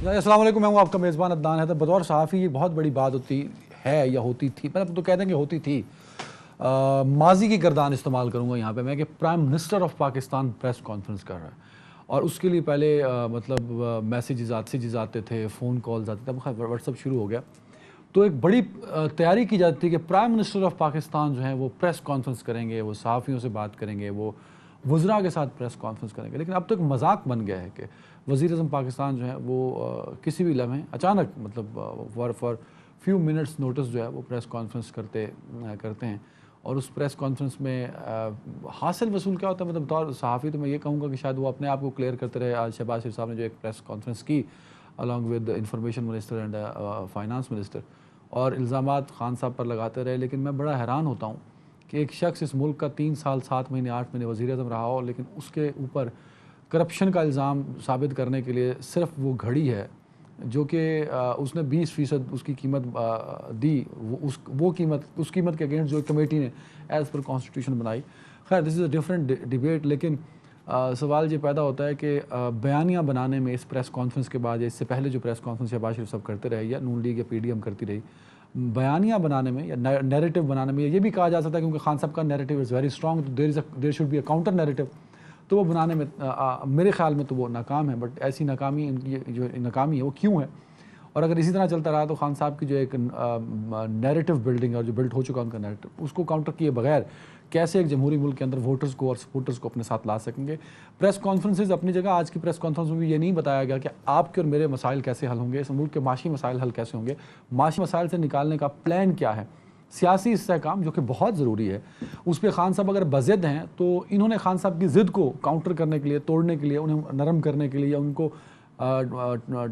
अस्सलाम वालेकुम, मैं हूँ आपका मेज़बान अदनान हैदर। बतौर सहाफ़ी ये बहुत बड़ी बात होती है या होती थी, मतलब तो कह देंगे होती थी। माजी की गर्दान इस्तेमाल करूँगा यहाँ पे मैं कि prime minister of Pakistan press conference कर रहा है और उसके लिए पहले मतलब मैसेजेस आते थे, फ़ोन कॉल्स आते थे। अब खैर व्हाट्सअप शुरू हो गया तो एक बड़ी तैयारी की जाती थी कि प्राइम मिनिस्टर ऑफ पाकिस्तान जो है वो प्रेस कॉन्फ्रेंस करेंगे, वो सहाफ़ियों से बात करेंगे, वो वज़रा के साथ प्रेस कॉन्फ्रेंस करेंगे। लेकिन अब तो एक मजाक बन गया है कि वज़ीर-ए-आज़म पाकिस्तान जो है वो किसी भी लम्हे अचानक मतलब फॉर फ्यू मिनट्स नोटिस जो है वो प्रेस कॉन्फ्रेंस करते हैं और उस प्रेस कॉन्फ्रेंस में हासिल वसूल क्या होता है। मतलब बतौर सहाफ़ी तो मैं ये कहूँगा कि शायद वो अपने आप को क्लियर करते रहे। आज शहबाज शरीफ साहब ने जो एक प्रेस कॉन्फ्रेंस की along with information minister and finance minister और इल्ज़ामात खान साहब पर लगाते रहे, लेकिन मैं बड़ा हैरान होता हूँ कि एक शख्स इस मुल्क का 3 साल 7 महीने 8 महीने वज़ीर-ए-आज़म रहा हो, लेकिन उसके ऊपर करप्शन का इल्ज़ाम साबित करने के लिए सिर्फ वो घड़ी है जो कि उसने 20% उसकी कीमत दी, उस कीमत के अगेंस्ट जो कमेटी ने एज़ पर कॉन्स्टिट्यूशन बनाई। खैर this is a different debate, लेकिन सवाल ये पैदा होता है कि बयानियाँ बनाने में इस प्रेस कॉन्फ्रेंस के बाद या इससे पहले जो प्रेस कॉन्फ्रेंस शहबाज शरीफ साहब करते रहे या नून लीग या PDM करती रही, बयानियाँ बनाने में या नैरेटिव बनाने में ये भी कहा जा सकता है क्योंकि खान साहब का नैरेटिव इज़ वेरी स्ट्रॉन्ग, तो there should be a counter narrative, तो वो बनाने में मेरे ख्याल में तो वो नाकाम है। बट ऐसी नाकामी, इनकी जो नाकामी है वो क्यों है, और अगर इसी तरह चलता रहा तो खान साहब की जो एक नैरेटिव बिल्डिंग और जो बिल्ड हो चुका उनका नैरेटिव, उसको काउंटर किए बगैर कैसे एक जमहूरी मुल्क के अंदर वोटर्स को और सपोर्टर्स को अपने साथ ला सकेंगे। प्रेस कॉन्फ्रेंसेज अपनी जगह, आज की प्रेस कॉन्फ्रेंस में भी ये नहीं बताया गया कि आपके और मेरे मसाइल कैसे हल होंगे, इस मुल्क के माशी मसाइल हल कैसे होंगे, माशी मसाइल से निकालने का प्लान क्या है, सियासी इस्तेहकाम जो कि बहुत ज़रूरी है, उस पर खान साहब अगर बज़िद हैं तो इन्होंने खान साहब की ज़िद को काउंटर करने के लिए, तोड़ने के लिए, उन्हें नरम करने के लिए या उनको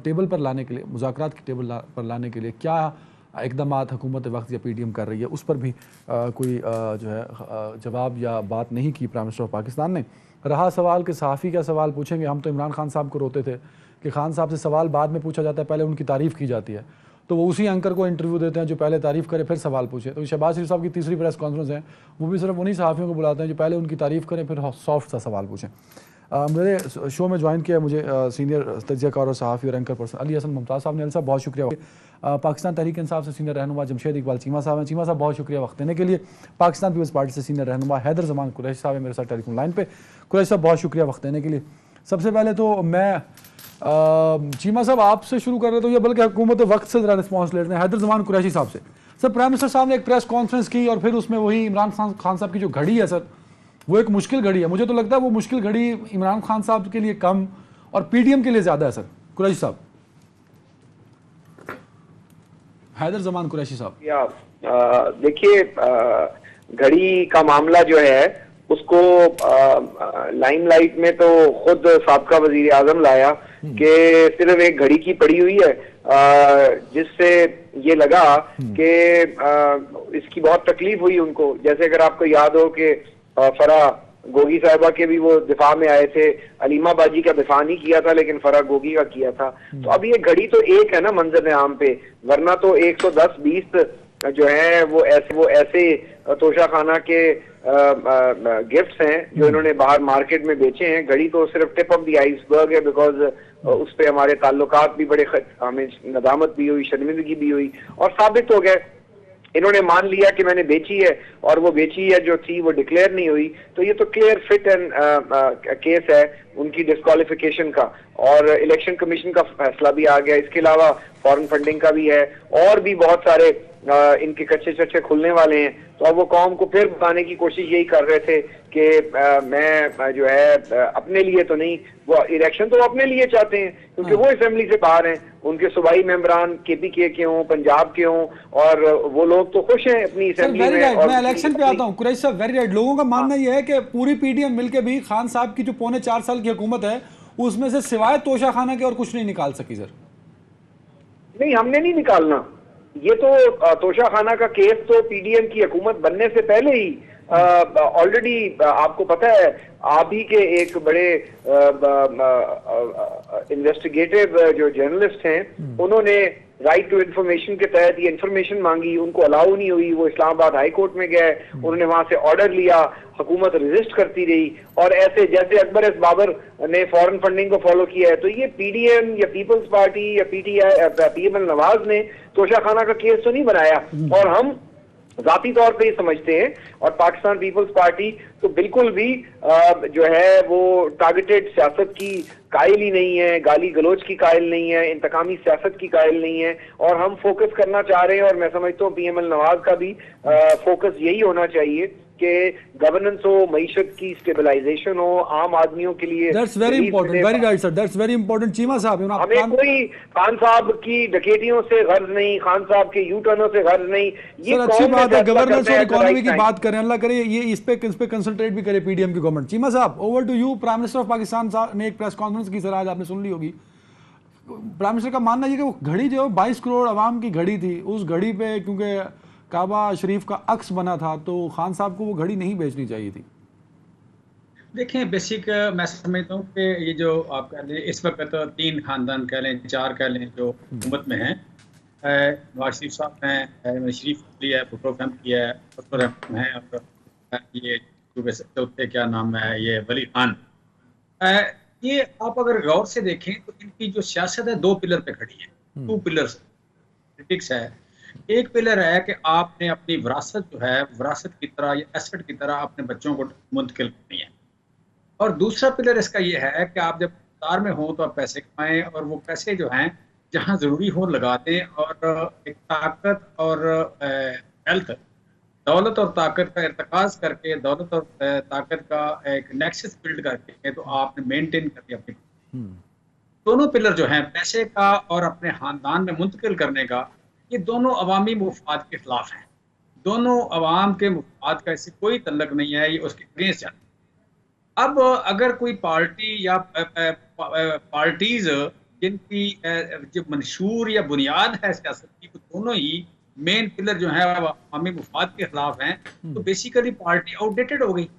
टेबल पर लाने के लिए, मुज़ाकरात की टेबल पर लाने के लिए क्या इक़दामात हुकूमत वक्त या PDM कर रही है, उस पर भी कोई जो है जवाब या बात नहीं की प्राइम मिनिस्टर ऑफ पाकिस्तान ने। रहा सवाल कि सहाफ़ी क्या सवाल पूछेंगे, हम तो इमरान खान साहब को रोते थे कि खान साहब से सवाल बाद में पूछा जाता है, पहले उनकी तारीफ़ की जाती है, तो वो उसी एंकर को इंटरव्यू देते हैं जो पहले तारीफ़ करे फिर सवाल पूछे। तो शहबाज शरीफ साहब की तीसरी प्रेस कॉन्फ्रेंस है, वो भी सिर्फ उन्हीं सहाफ़ियों को बुलाते हैं जो पहले उनकी तारीफ़ करें फिर सॉफ्ट सा सवाल पूछें। मेरे शो में ज्वाइन किया मुझे सीनियर तज्ज़ियाकार और सहाफ़ी और एंकर पर्सन अली हसन मुमताज़ साहब ने। अली साहब बहुत शुक्रिया। पाकिस्तान तहरीक इंसाफ से सीनियर रहनुमा जमशेद इकबाल चीमा साहब हैं। चीमा साहब बहुत शुक्रिया वक्त देने के लिए। पाकिस्तान पीपल्स पार्टी से सीनियर रहनुमा हैदर जमान कुरैशी साहब हैं मेरे साथ टेलीफोन लाइन पे। कुरैशी साहब बहुत शुक्रिया वक्त देने के लिए। सबसे पहले तो मैं चीमा साहब आपसे शुरू कर रहे तो ये बल्कि हुकूमत वक्त से ज़रा रिस्पॉन्स लेते हैं हैदर जमान कुरैशी साहब से। सर, प्राइम मिनिस्टर साहब ने एक प्रेस कॉन्फ्रेंस की और फिर उसमें वही इमरान खान साहब की जो घड़ी है सर, वो एक मुश्किल घड़ी है। मुझे तो लगता है वो मुश्किल घड़ी इमरान खान साहब के लिए कम और PDM के लिए ज़्यादा है सर। कुरैशी साहब, हैदर जमान कुरैशी साहब। देखिए, घड़ी का मामला जो है उसको लाइमलाइट में तो खुद साबका वजीर आजम लाया कि सिर्फ एक घड़ी की पड़ी हुई है, जिससे ये लगा कि इसकी बहुत तकलीफ हुई उनको। जैसे अगर आपको याद हो कि फरा गोगी साहिबा के भी वो दिफा में आए थे, अलीमा बाजी का दिफा नहीं किया था लेकिन फरा गोगी का किया था। तो अब ये घड़ी तो एक है ना मंजर आम पे, वरना तो 110-20 जो है वो ऐसे तोशा खाना के गिफ्ट्स हैं जो इन्होंने बाहर मार्केट में बेचे हैं। घड़ी तो सिर्फ टिप ऑफ द आइसबर्ग है, बिकॉज उस पे हमारे ताल्लुकात भी बड़े, हमें नदामत भी हुई, शर्मिंदगी भी हुई और साबित हो गए। इन्होंने मान लिया कि मैंने बेची है और वो बेची है जो थी वो डिक्लेयर नहीं हुई। तो ये तो क्लियर फिट एंड केस है उनकी डिस्क्वालिफिकेशन का, और इलेक्शन कमीशन का फैसला भी आ गया। इसके अलावा फॉरेन फंडिंग का भी है और भी बहुत सारे इनके कच्चे चच्चे खुलने वाले हैं। तो अब वो कौम को फिर बताने की कोशिश यही कर रहे थे कि मैं जो है अपने लिए तो नहीं, वो इलेक्शन तो अपने लिए चाहते हैं क्योंकि वो असेंबली से बाहर हैं, उनके सूबाई मेंबरान KPK के हों, पंजाब के हों, और वो लोग तो खुश हैं अपनी असेंबली में। मैं इलेक्शन पे आता हूँ कुरैशी साहब, वेरी राइट। लोगों का मानना यह है कि पूरी PDM मिलकर भी खान साहब की जो पौने 4 साल की हुकूमत है उसमें से सिवाय तोशा खाना के और कुछ नहीं निकाल सकी सर। नहीं, हमने नहीं निकालना। ये तो तोशा खाना का केस तो PDM की हुकूमत बनने से पहले ही ऑलरेडी आपको पता है, आप ही के एक बड़े इन्वेस्टिगेटिव जो जर्नलिस्ट हैं उन्होंने राइट टू इन्फॉर्मेशन के तहत ये इन्फॉर्मेशन मांगी, उनको अलाउ नहीं हुई, वो इस्लामाबाद हाई कोर्ट में गए, उन्होंने वहां से ऑर्डर लिया, हुकूमत रेजिस्ट करती रही, और ऐसे जैसे अकबर एस बाबर ने फॉरेन फंडिंग को फॉलो किया है, तो ये पीडीएम या पीपल्स पार्टी या पीटीआई पीएमएल नवाज ने तोशाखाना का केस तो नहीं बनाया, और हम जाती तौर पे ही समझते हैं, और पाकिस्तान पीपल्स पार्टी तो बिल्कुल भी जो है वो टारगेटेड सियासत की कायल ही नहीं है, गाली गलोच की कायल नहीं है, इंतकामी सियासत की कायल नहीं है, और हम फोकस करना चाह रहे हैं, और मैं समझता हूँ पीएमएल नवाज का भी फोकस यही होना चाहिए कि गवर्नेंस हो, मईशत की स्टेबलाइजेशन हो, आम आदमियों के लिए। That's very important, very right sir, that's very important. Cheema साहब, हमें कोई खान साहब की डकैतियों से गर्ज नहीं, खान साहब के यू टर्नों से गर्ज नहीं। ये सर अच्छी बात है, गवर्नेंस और इकोनॉमी की टाइम। बात करें, अल्लाह करे ये इस पे कंसंट्रेट भी करे पीडीएम की गवर्नमेंट। चीमा साहब, over to you. Prime minister of Pakistan साहब ने एक प्रेस कॉन्फ्रेंस की, सर आज आपने सुन ली होगी। प्राइम मिनिस्टर का मानना है कि वो घड़ी जो 22 करोड़ आवाम की घड़ी थी, उस घड़ी पे क्योंकि काबा शरीफ का अक्स बना था, तो खान साहब को वो घड़ी नहीं बेचनी चाहिए थी। देखें, बेसिक मैं समझता हूँ कि ये जो आप कह लें इस वक्त तो 3 खानदान कह लें, 4 कह लें जो हुकूमत में हैं, नवाज शरीफ साहब हैं, शरीफ अली है, भुट्टो फैमिली है, हैं, और ये चौथे क्या नाम है, ये वली खान। ये आप अगर गौर से देखें तो इनकी जो सियासत है 2 पिलर पे खड़ी है, 2 पिलर्स पॉलिटिक्स है। एक पिलर है कि आपने अपनी विरासत जो है, विरासत की तरह या एसेट की तरह अपने बच्चों को मुंतकिल करनी है, और दूसरा पिलर इसका ये है कि आप जब इक़्तिदार में हो तो आप पैसे कमाएं, और वो पैसे जो हैं जहां ज़रूरी हो लगा दें, और एक ताकत और हेल्थ, दौलत और ताकत का इर्तिकाज़ करके, दौलत और ताकत का एक नेक्सस बिल्ड करके तो आपने मेंटेन करके अपनी दोनों पिलर जो हैं, पैसे का और अपने खानदान में मुंतकिल करने का, ये दोनों अवामी मुफाद के खिलाफ हैं। दोनों अवाम के मुफाद का इससे कोई तल्लक नहीं है, ये उसके अगेंस्ट जाते। अब अगर कोई पार्टी या पार्टीज जिनकी जो मंशूर या बुनियाद है सियासत की, तो दोनों ही मेन पिलर जो है अवामी मुफाद के खिलाफ हैं, तो बेसिकली पार्टी आउटडेटेड हो गई।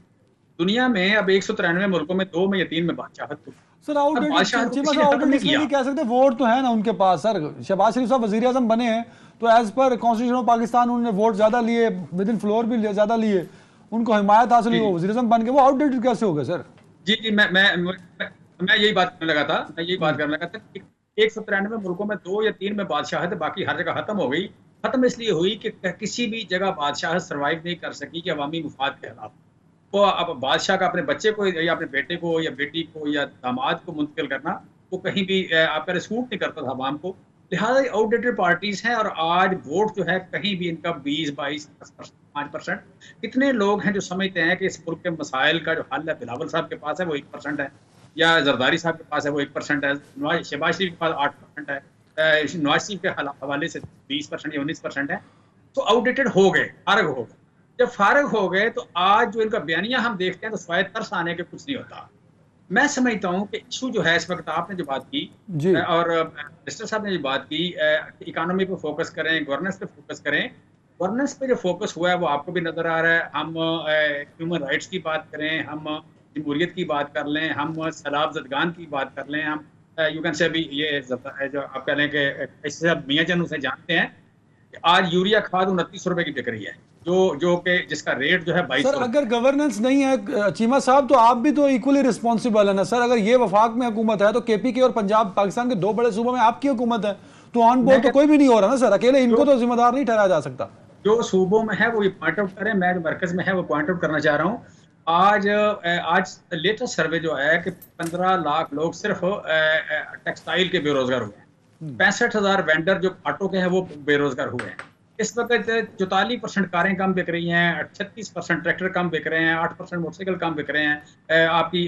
दुनिया में अब 193 मुल्कों में 2 में या 3 में बादशाहत हो। सर आउटडेटेड इसलिए नहीं कह सकते, वोट तो है ना उनके पास। सर शहबाज शरीफ साहब वजीर आजम बने हैं, तो as per constitution of Pakistan उन्होंने वोट ज्यादा लिए, विद इन फ्लोर भी ज्यादा लिए, उनको हिमायत हासिल हुई, वो वजीर आजम बन के, वो आउटडेटेड कैसे हो गए सर? जी, मैं यही बात करने लगा था। 193 मुल्कों में 2 या 3 में बादशाहत, बाकी हर जगह खत्म हो गई। खत्म इसलिए हुई कि किसी भी जगह बादशाहत सर्वाइव नहीं कर सकी कि अवामी मुफाद के खिलाफ। वो अब बादशाह का अपने बच्चे को या अपने बेटे को या बेटी को या दामाद को मुंतकिल करना, वो कहीं भी आपका सूट नहीं करता था अवाम को। लिहाजा आउटडेटेड पार्टीज हैं, और आज वोट जो है कहीं भी इनका 20, 22, 5%। कितने लोग हैं जो समझते हैं कि इस मुल्क के मसाइल का जो हल है बिलावल साहब के पास है, वो 1% है, या जरदारी साहब के पास है, वो 1% है, शहबाज शरीफ के पास 8% है, नवाज शरीफ के हवाले से 20% या 19% है। तो आउटडेटेड हो गए, फारग हो गए। जब फारग हो गए तो आज जो इनका बयानिया हम देखते हैं तो स्वायत्त तरस आने के कुछ नहीं होता। मैं समझता हूँ कि इशू जो है इस वक्त, आपने जो बात की और मिनिस्टर साहब ने जो बात की, इकोनॉमी पे फोकस करें, गवर्नेंस पे फोकस करें। गवर्नेंस पे जो फोकस हुआ है वो आपको भी नजर आ रहा है। हम ह्यूमन राइट्स की बात करें, हम जमहूरियत की बात कर लें, हम सैलाब ज़दगान की बात कर लें, हम यू कैन से अभी ये जो आप कह लें कि इससे अब मियाँ जन उसे जानते हैं कि आज यूरिया खाद 29 रुपए की बिक रही है, जो कि जिसका रेट जो है 22। सर अगर गवर्नेंस नहीं है चीमा साहब, तो आप भी तो इक्वली रिस्पॉन्सिबल है ना सर। अगर ये वफाक में हुकूमत है तो केपीके और पंजाब पाकिस्तान के 2 बड़े सूबों में आपकी हुकूमत है, तो ऑन बोर्ड तो कोई भी नहीं हो रहा ना सर। अकेले इनको तो जिम्मेदार नहीं ठहराया जा सकता। जो सूबों में है वो ये पॉइंट आउट करें, मैं जो मरकज में है वो पॉइंट आउट करना चाह रहा हूँ। आज लेटेस्ट सर्वे जो है कि 15 लाख लोग सिर्फ टेक्सटाइल के बेरोजगार हुए हैं। 65,000 वेंडर जो आटो के हैं वो बेरोजगार हुए हैं। इस वक्त 44% कारें कम बिक रही हैं, 36% ट्रैक्टर कम बिक रहे हैं, 8% मोटरसाइकिल कम बिक रहे हैं, आपकी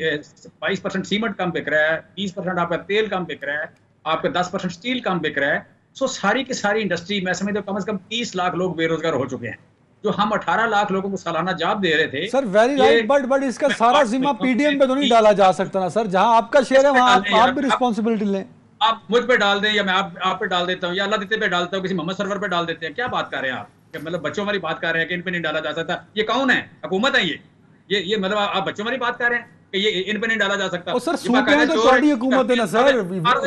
22% सीमेंट कम बिक रहा है, 20% आपका तेल कम बिक रहा है, आपका 10% स्टील कम बिक रहा है। सो सारी की सारी इंडस्ट्री में समझते कम से कम 30 लाख लोग बेरोजगार हो चुके हैं, जो हम 18 लाख लोगों को सालाना जॉब दे रहे थे। सर वेरी राइट, बट इसका सारा जिम्मा पीडीएम पे तो नहीं डाला जा सकता ना सर। जहां आपका शेयर है वहां आप भी रिस्पॉन्सिबिलिटी लें। आप मुझ पे डाल दें या मैं आप पे डाल देता हूँ, या अल्लाह देते पे डालता हूँ, किसी मोहम्मद सरवर पे डाल देते हैं। क्या बात कर रहे हैं आप? मतलब बच्चों वाली बात कर रहे हैं कि इन पे नहीं डाला जा सकता। ये कौन है? हुकूमत है ये मतलब आप बच्चों वाली बात कर रहे हैं? कि ये इन पे नहीं डाला जा सकता। और सर ये बाकायदा सूबे तो चोर तुम्हारी हुकूमत है ना सर,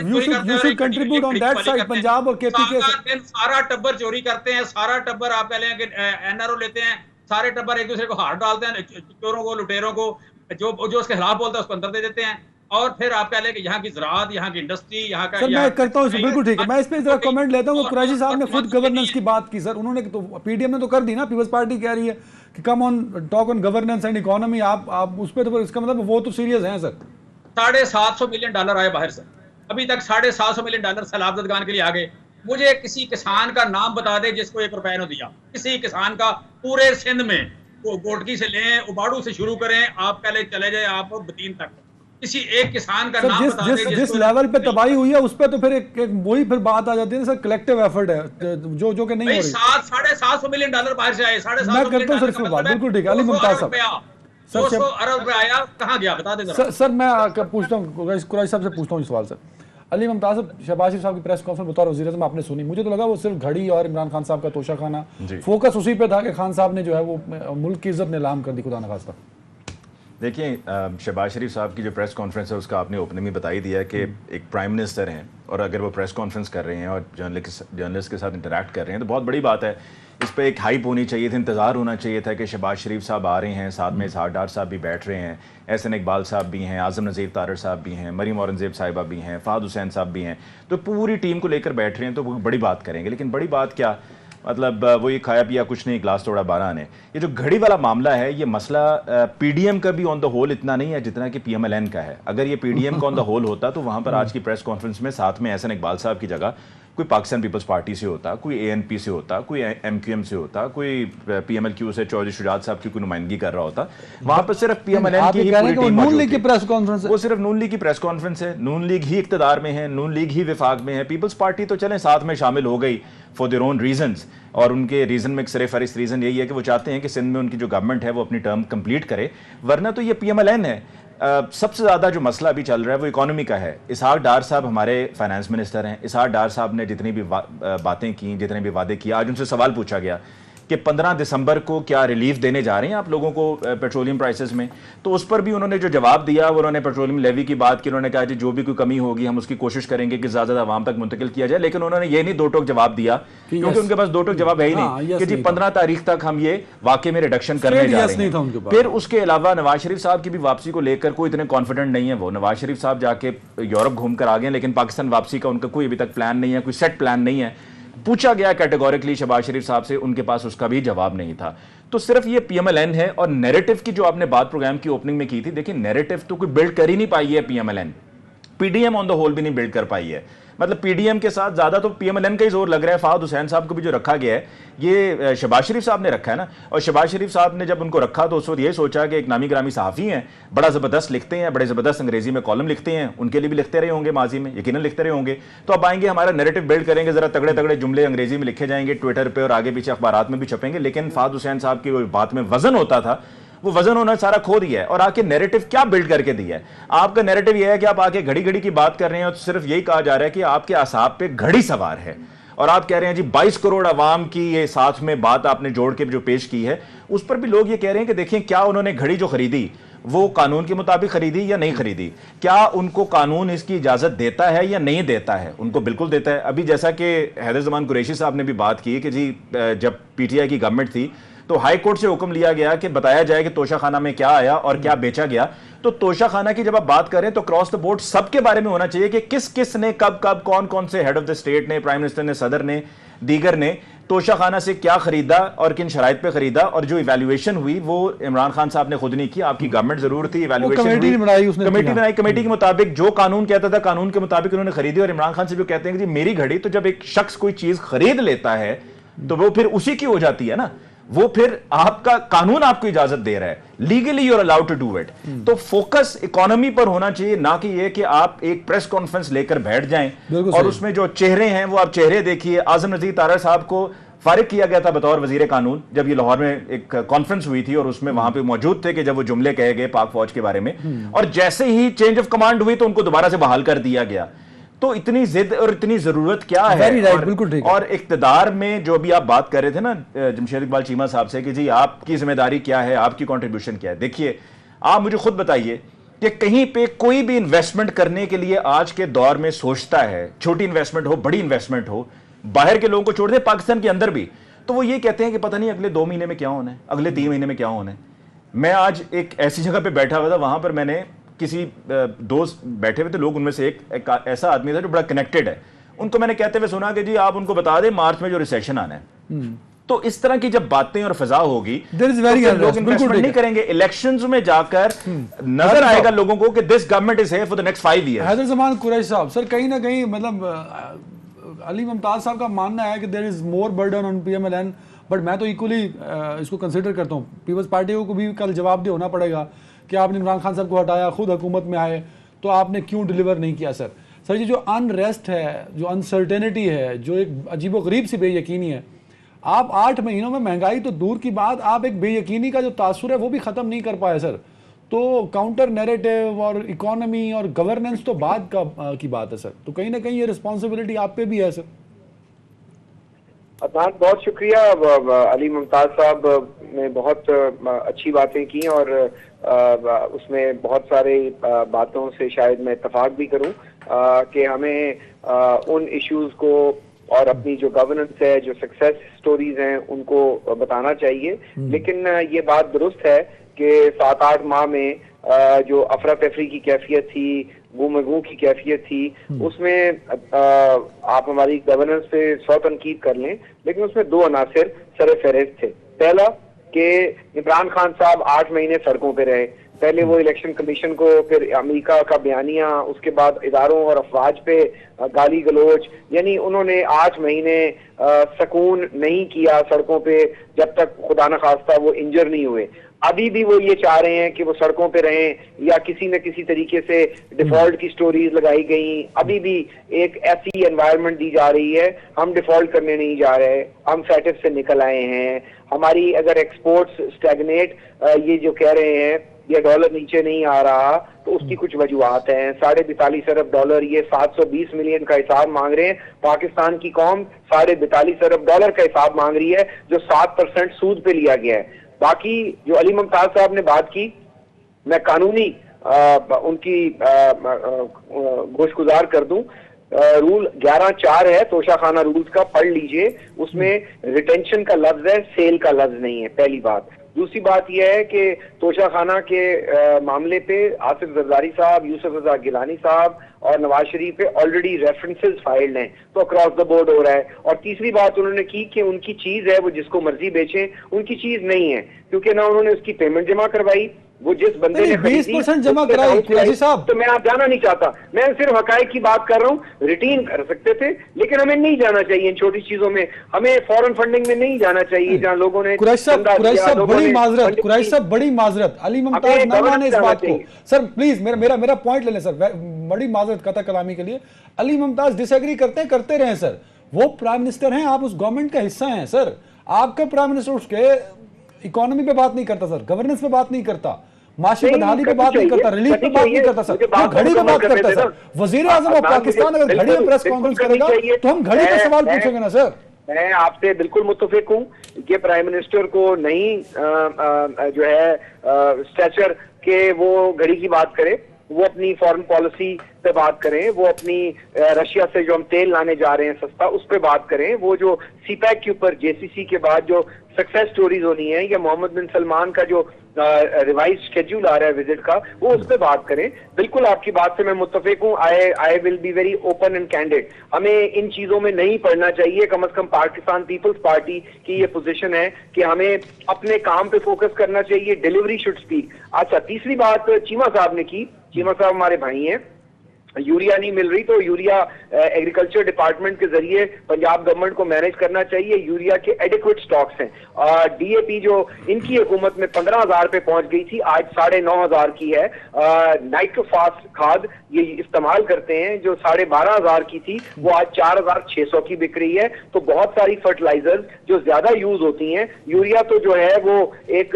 यू शुड करते कंट्रीब्यूट ऑन दैट साइड, हैं, पंजाब और केपी के। सारा दिन सारा टब्बर चोरी करते हैं, सारा टब्बर आप कह लें कि एनआरओ लेते हैं, सारे टब्बर एक दूसरे को हाथ डालते हैं, चोरों को, लुटेरों को, जो उसके खिलाफ बोलता है उसको अंदर दे देते हैं, और फिर आप कह लें कि यहाँ की ज़राअत, यहाँ की इंडस्ट्री, यहाँ का, सर मैं करता हूँ बिल्कुल ठीक है, मैं इस पे जरा कमेंट लेता हूँ। कुरैशी साहब ने खुद गवर्नेंस की बात की सर, उन्होंने तो पीडीएम ने तो कर दी ना, पीपल्स पार्टी कह रही है कि come on talk on governance and economy, आप उस पर, तो इसका मतलब वो तो सीरियस हैं सर। $750 मिलियन आए बाहर से, अभी तक $750 मिलियन सैलाब ज़दगान के लिए आ गए। मुझे किसी किसान का नाम बता दे जिसको ₹1 ने दिया, किसी किसान का पूरे सिंध में, वो गोटकी से लें, उबाड़ू से शुरू करें, आप पहले चले जाए आप बतीन तक, किसी एक किसान का नाम बता दे जिस लेवल पे तबाही हुई है उस पे तो फिर एक वही फिर बात आ जाती है सर, कलेक्टिव एफर्ट है जो कि नहीं हो रही। $750 मिलियन बाहर से आए, मैं करता हूं सर इसको बात, बिल्कुल ठीक है। अली मुमताज साहब, 200 अरब रुपया आया, कहां गया बता दे जरा। सर मैं पूछता हूं, कुरैशी साहब से पूछता हूं सवाल सर। अली मुमताज साहब, शहबाज शरीफ साहब की प्रेस कॉन्फ्रेंस बतौर वज़ीर-ए-आज़म आपने सुनी, मुझे तो लगा वो सिर्फ घड़ी और इमरान खान साहब का तोशाखाना, फोकस उसी पे था कि खान साहब ने जो है वो मुल्क की इज्जत नीलाम कर दी, खुदा न खास्ता। देखिए, शहबाज शरीफ साहब की जो प्रेस कॉन्फ्रेंस है उसका आपने ओपनिंग में बता ही दिया कि एक प्राइम मिनिस्टर हैं और अगर वो प्रेस कॉन्फ्रेंस कर रहे हैं और जर्नलिस्ट के साथ इंटरेक्ट कर रहे हैं तो बहुत बड़ी बात है। इस पर एक हाइप होनी चाहिए थी, इंतज़ार होना चाहिए था कि शहबाज शरीफ साहब आ रहे हैं, साथ में इसहाक डार साहब भी बैठ रहे हैं, एहसन इकबाल साहब भी हैं, आज़म नज़ीर तारड़ साहब भी हैं, मरीम औरंगज़ेब साहिबा भी हैं, फ़ाहद हुसैन साहब भी हैं, तो पूरी टीम को लेकर बैठ रहे हैं तो वो बड़ी बात करेंगे। लेकिन बड़ी बात क्या, मतलब वो ये खाया पिया कुछ नहीं, ग्लास तोड़ा 12 ने। ये जो घड़ी वाला मामला है, ये मसला पीडीएम का भी ऑन द होल इतना नहीं है जितना कि पीएमएलएन का है। अगर ये पीडीएम का ऑन द होल होता तो वहाँ पर आज की प्रेस कॉन्फ्रेंस में साथ में एहसन इकबाल साहब की जगह कोई पाकिस्तान पीपल्स पार्टी से होता, कोई एएनपी से होता, कोई एमक्यूएम से होता, कोई पीएमएलक्यू से चौधरी शुजात साहब की कोई नुमाइंदगी कर रहा होता। वहाँ पर सिर्फ पीएमएलएन की ही पूरी टीम मौजूद थी। प्रेस कॉन्फ्रेंस, वो सिर्फ नून लीग की प्रेस कॉन्फ्रेंस है, नून लीग ही इक्तदार में है, नून लीग ही विफाक में है। पीपल्स पार्टी तो चलें साथ में शामिल हो गई फॉर देयर ओन रीजंस, और उनके रीजन में एक सरेफहरिस्त रीजन यही है कि वो चाहते हैं कि सिंध में उनकी जो गवर्नमेंट है वो अपनी टर्म कंप्लीट करे, वरना तो ये पीएमएलएन है। सबसे ज़्यादा जो मसला अभी चल रहा है वो इकोनॉमी का है। इसहाक डार साहब हमारे फाइनेंस मिनिस्टर हैं। इसहाक डार साहब ने जितनी भी बातें की, जितने भी वादे किए, आज उनसे सवाल पूछा गया कि 15 दिसंबर को क्या रिलीफ देने जा रहे हैं आप लोगों को पेट्रोलियम प्राइसेस में, तो उस पर भी उन्होंने जो जवाब दिया, उन्होंने पेट्रोलियम लेवी की बात की। उन्होंने कहा जी जो भी कोई कमी होगी हम उसकी कोशिश करेंगे कि ज़्यादा आवाम तक मुंतकिल किया जाए, लेकिन उन्होंने ये नहीं दो टोक जवाब दिया, क्योंकि उनके पास दो टोक जवाब है ही नहीं कि जी 15 तारीख तक हम ये वाकई में रिडक्शन करने जा रहे हैं। फिर उसके अलावा नवाज शरीफ साहब की भी वापसी को लेकर कोई इतने कॉन्फिडेंट नहीं है। वो नवाज शरीफ साहब जाके यूरोप घूम कर आ गए, लेकिन पाकिस्तान वापसी का उनका कोई अभी तक प्लान नहीं है, कोई सेट प्लान नहीं है। पूछा गया कैटेगोरिकली शहबाज शरीफ साहब से, उनके पास उसका भी जवाब नहीं था। तो सिर्फ ये पीएमएलएन है। और नैरेटिव की जो आपने बात प्रोग्राम की ओपनिंग में की थी, देखिए नैरेटिव तो कोई बिल्ड कर ही नहीं पाई है PMLN, PDM on the whole भी नहीं बिल्ड कर पाई है। मतलब पीडीएम के साथ ज्यादा तो पीएमएलएन का ही जोर लग रहा है। फ़ाहद हुसैन साहब को भी जो रखा गया है ये शहबाज शरीफ साहब ने रखा है ना, और शहबाज शरीफ साहब ने जब उनको रखा तो उस वक्त ये सोचा कि एक नामी ग्रामी सहाफ़ी हैं, बड़ा ज़बरदस्त लिखते हैं, बड़े ज़बरदस्त अंग्रेजी में कॉलम लिखते हैं, उनके लिए भी लिखते रहे होंगे माजी में, यकीनन लिखते रहे होंगे। तो अब आएंगे हमारा नैरेटिव बिल्ड करेंगे, जरा तगड़े तगड़े जुमले अंग्रेजी में लिखे जाएंगे, ट्विटर पर और आगे पीछे अखबारात में भी छपेंगे। लेकिन फ़ाहद हुसैन साहब की बात में वजन होता था, वो वजन उन्होंने सारा खो दिया है। और आके नैरेटिव क्या बिल्ड करके दिया है? आपका नैरेटिव यह है कि आप आके घड़ी घड़ी की बात कर रहे हैं और सिर्फ यही कहा जा रहा है कि आपके असाब पे घड़ी सवार है, और आप कह रहे हैं जी 22 करोड़ अवाम की ये साथ में बात आपने जोड़ के जो पेश की है, उस पर भी लोग ये कह रहे हैं कि देखिए क्या उन्होंने घड़ी जो खरीदी वो कानून के मुताबिक खरीदी या नहीं खरीदी, क्या उनको कानून इसकी इजाजत देता है या नहीं देता है? उनको बिल्कुल देता है। अभी जैसा कि हैदर जमान कुरैशी साहब ने भी बात की कि जी जब पीटीआई की गवर्नमेंट थी तो हाई कोर्ट से हुक्म लिया गया कि बताया जाए कि तोशाखाना में क्या आया और क्या बेचा गया। तो तोशाखाना की जब आप बात करें तो क्रॉस द बोर्ड सबके बारे में होना चाहिए कि किस किस ने कब कब कौन कौन से हेड ऑफ द स्टेट ने, प्राइम मिनिस्टर ने, सदर ने, दीगर ने तोशाखाना से क्या खरीदा और किन शराइत पे खरीदा। और जो इवैल्यूएशन हुई वो इमरान खान साहब ने खुद नहीं की, आपकी गवर्नमेंट जरूर थी, इवैल्यूएशन कमेटी बनाई, कमेटी के मुताबिक जो कानून कहता था कानून के मुताबिक उन्होंने खरीदी। और इमरान खान से जो कहते हैं कि जी मेरी घड़ी, तो जब एक शख्स कोई चीज खरीद लेता है तो वो फिर उसी की हो जाती है ना, वो फिर आपका कानून आपको इजाजत दे रहा है, legally you are allowed to do it. तो फोकस इकोनॉमी पर होना चाहिए, ना कि ये कि आप एक प्रेस कॉन्फ्रेंस लेकर बैठ जाएं और उसमें जो चेहरे हैं वो आप चेहरे देखिए। आजम नज़ीर तारड़ साहब को फारिग किया गया था बतौर वजीर कानून जब ये लाहौर में एक कॉन्फ्रेंस हुई थी, और उसमें वहां पे मौजूद थे कि जब वो जुमले कहे गए पाक फौज के बारे में, और जैसे ही चेंज ऑफ कमांड हुई तो उनको दोबारा से बहाल कर दिया गया। तो इतनी जिद और इतनी जरूरत क्या है? और इक्तदार में जो भी आप बात कर रहे थे ना जमशेद इकबाल चीमा साहब से कि जी आपकी जिम्मेदारी क्या है, आपकी कंट्रीब्यूशन क्या है, देखिए आप मुझे खुद बताइए कि कहीं पे कोई भी इन्वेस्टमेंट करने के लिए आज के दौर में सोचता है, छोटी इन्वेस्टमेंट हो बड़ी इन्वेस्टमेंट हो, बाहर के लोगों को छोड़ दे पाकिस्तान के अंदर भी, तो वो ये कहते हैं कि पता नहीं अगले 2 महीने में क्या होना है, अगले 3 महीने में क्या होना है। मैं आज एक ऐसी जगह पे बैठा हुआ था, वहां पर मैंने किसी दोस्त बैठे हुए थे लोग, उनमें से एक ऐसा आदमी था जो बड़ा कनेक्टेड है, उनको मैंने कहते हुए सुना कि जी आप उनको बता दें मार्च में जो रिसेशन आना है। तो इस तरह की जब बातें और फिजा होगी तो लोग इन्वेस्टमेंट नहीं करेंगे। इलेक्शंस में जाकर नजर आएगा लोगों को कि this government is here for the next 5 years। Haider Zaman Qureshi साहब, सर कहीं ना कहीं मतलब अली मुमताज साहब का मानना है कि there is more burden on PMLN, but मैं तो इक्वली इसको कंसिडर करता हूँ, पीपल्स पार्टी को भी कल जवाब दे होना पड़ेगा कि आपने इमरान खान साहब को हटाया, खुद हुकूमत में आए, तो आपने क्यों डिलीवर नहीं किया। सर ये जो अनरेस्ट है, जो अनसर्टेनिटी है, जो एक अजीबोगरीब सी बेयकीनी है, आप 8 महीनों में महंगाई तो दूर की बात, आप एक बेयकीनी का जो तासुर है वो भी ख़त्म नहीं कर पाए सर। तो काउंटर नैरेटिव और इकोनॉमी और गवर्नेंस तो बाद की बात है सर, तो कहीं ना कहीं ये रिस्पॉन्सिबिलिटी आप पे भी है सर। अदनान, बहुत शुक्रिया। अली मुमताज साहब ने बहुत अच्छी बातें की और उसमें बहुत सारे बातों से शायद मैं इत्तफाक भी करूं कि हमें उन इश्यूज को और अपनी जो गवर्नेंस है, जो सक्सेस स्टोरीज हैं, उनको बताना चाहिए। लेकिन ये बात दुरुस्त है कि 7-8 माह में जो अफरा तफरी की कैफियत थी, गुमगू की कैफियत थी, उसमें आप हमारी गवर्नेंस पे 100 तनकीद कर लें, लेकिन उसमें 2 अनासिर सर फहरिस्त थे। पहला कि इमरान खान साहब 8 महीने सड़कों पे रहे, पहले वो इलेक्शन कमीशन को, फिर अमेरिका का बयानिया, उसके बाद इदारों और अफवाज पे गाली गलोच, यानी उन्होंने 8 महीने सुकून नहीं किया सड़कों पे जब तक खुदा न खास्ता वो इंजर नहीं हुए। अभी भी वो ये चाह रहे हैं कि वो सड़कों पे रहें या किसी न किसी तरीके से डिफॉल्ट की स्टोरीज लगाई गई। अभी भी एक ऐसी एनवायरनमेंट दी जा रही है, हम डिफॉल्ट करने नहीं जा रहे, हम फैटिव से निकल आए हैं। हमारी अगर एक्सपोर्ट्स स्टैग्नेट ये जो कह रहे हैं, ये डॉलर नीचे नहीं आ रहा, तो उसकी कुछ वजूहत हैं। 42.5 अरब डॉलर, ये 720 मिलियन का हिसाब मांग रहे हैं। पाकिस्तान की कौम 42.5 अरब डॉलर का हिसाब मांग रही है, जो 7% सूद पे लिया गया है। बाकी जो अली मुमताज साहब ने बात की, मैं कानूनी उनकी गोशगुजार कर दूं। रूल 11(4) है तोशाखाना रूल्स का, पढ़ लीजिए। उसमें रिटेंशन का लफ्ज है, सेल का लफ्ज नहीं है, पहली बात। दूसरी बात यह है कि तोशाखाना के मामले पे आसिफ जरदारी साहब, यूसुफ रजा गिलानी साहब और नवाज शरीफ पे ऑलरेडी रेफरेंसेस फाइल्ड हैं, तो अक्रॉस द बोर्ड हो रहा है। और तीसरी बात उन्होंने की कि उनकी चीज है, वो जिसको मर्जी बेचें, उनकी चीज नहीं है, क्योंकि ना उन्होंने उसकी पेमेंट जमा करवाई, वो जिस बंदे ने 20% जमा कराई कुरैशी साहब। तो मैं आप जाना नहीं चाहता, मैं सिर्फ हकायक की बात कर रहा हूँ। रिटीन कर सकते थे, लेकिन हमें नहीं जाना चाहिए इन छोटी चीजों में, हमें फॉरेन फंडिंग में नहीं जाना चाहिए जहां लोगों ने। कुरैशी साहब बड़ी माजरत, अली मुमताज ना माने इस बात को। सर प्लीज मेरा पॉइंट ले लें सर, बड़ी माजरत कथा कलामी के लिए। अली मुमताज डिसएग्री करते रहे सर, वो प्राइम मिनिस्टर हैं, आप उस गवर्नमेंट का हिस्सा हैं सर। आपका प्राइम मिनिस्टर उसके इकोनॉमी पे बात नहीं करता सर, गवर्नेंस पे बात नहीं करता, माशी बदहाली पे बात नहीं करता, रिलीफ पे बात नहीं करता सर, वो घड़ी पे बात करता है सर। वजीर आजम ऑफ पाकिस्तान अगर घड़ी में प्रेस कॉन्फ्रेंस करेगा तो हम घड़ी पे सवाल पूछेंगे ना सर। मैं आपसे बिल्कुल मुत्तफिक हूँ कि प्राइम मिनिस्टर को नहीं जो है स्टैचर के वो घड़ी की बात करे, वो अपनी फॉरेन पॉलिसी पे बात करें, वो अपनी रशिया से जो हम तेल लाने जा रहे हैं सस्ता, उस पे बात करें। वो जो सीपैक के ऊपर जेसीसी के बाद जो सक्सेस स्टोरीज होनी है, या मोहम्मद बिन सलमान का जो रिवाइज शेड्यूल आ रहा है विजिट का, वो उस पे बात करें। बिल्कुल आपकी बात से मैं मुत्तफिक हूँ। I will be very open and candid. हमें इन चीजों में नहीं पड़ना चाहिए। कम से कम पाकिस्तान पीपल्स पार्टी की ये पोजीशन है कि हमें अपने काम पे फोकस करना चाहिए। Delivery should speak. अच्छा, तीसरी बात चीमा साहब ने की। चीमा साहब हमारे भाई हैं। यूरिया नहीं मिल रही, तो यूरिया एग्रीकल्चर डिपार्टमेंट के जरिए पंजाब गवर्नमेंट को मैनेज करना चाहिए। यूरिया के एडिक्वेट स्टॉक्स हैं। डीएपी जो इनकी हुकूमत में 15,000 पे पहुंच गई थी, आज 9,500 की है। नाइट्रोफास खाद ये इस्तेमाल करते हैं, जो 12,500 की थी, वो आज 4,600 की बिक रही है। तो बहुत सारी फर्टिलाइजर्स जो ज्यादा यूज होती हैं, यूरिया तो जो है वो एक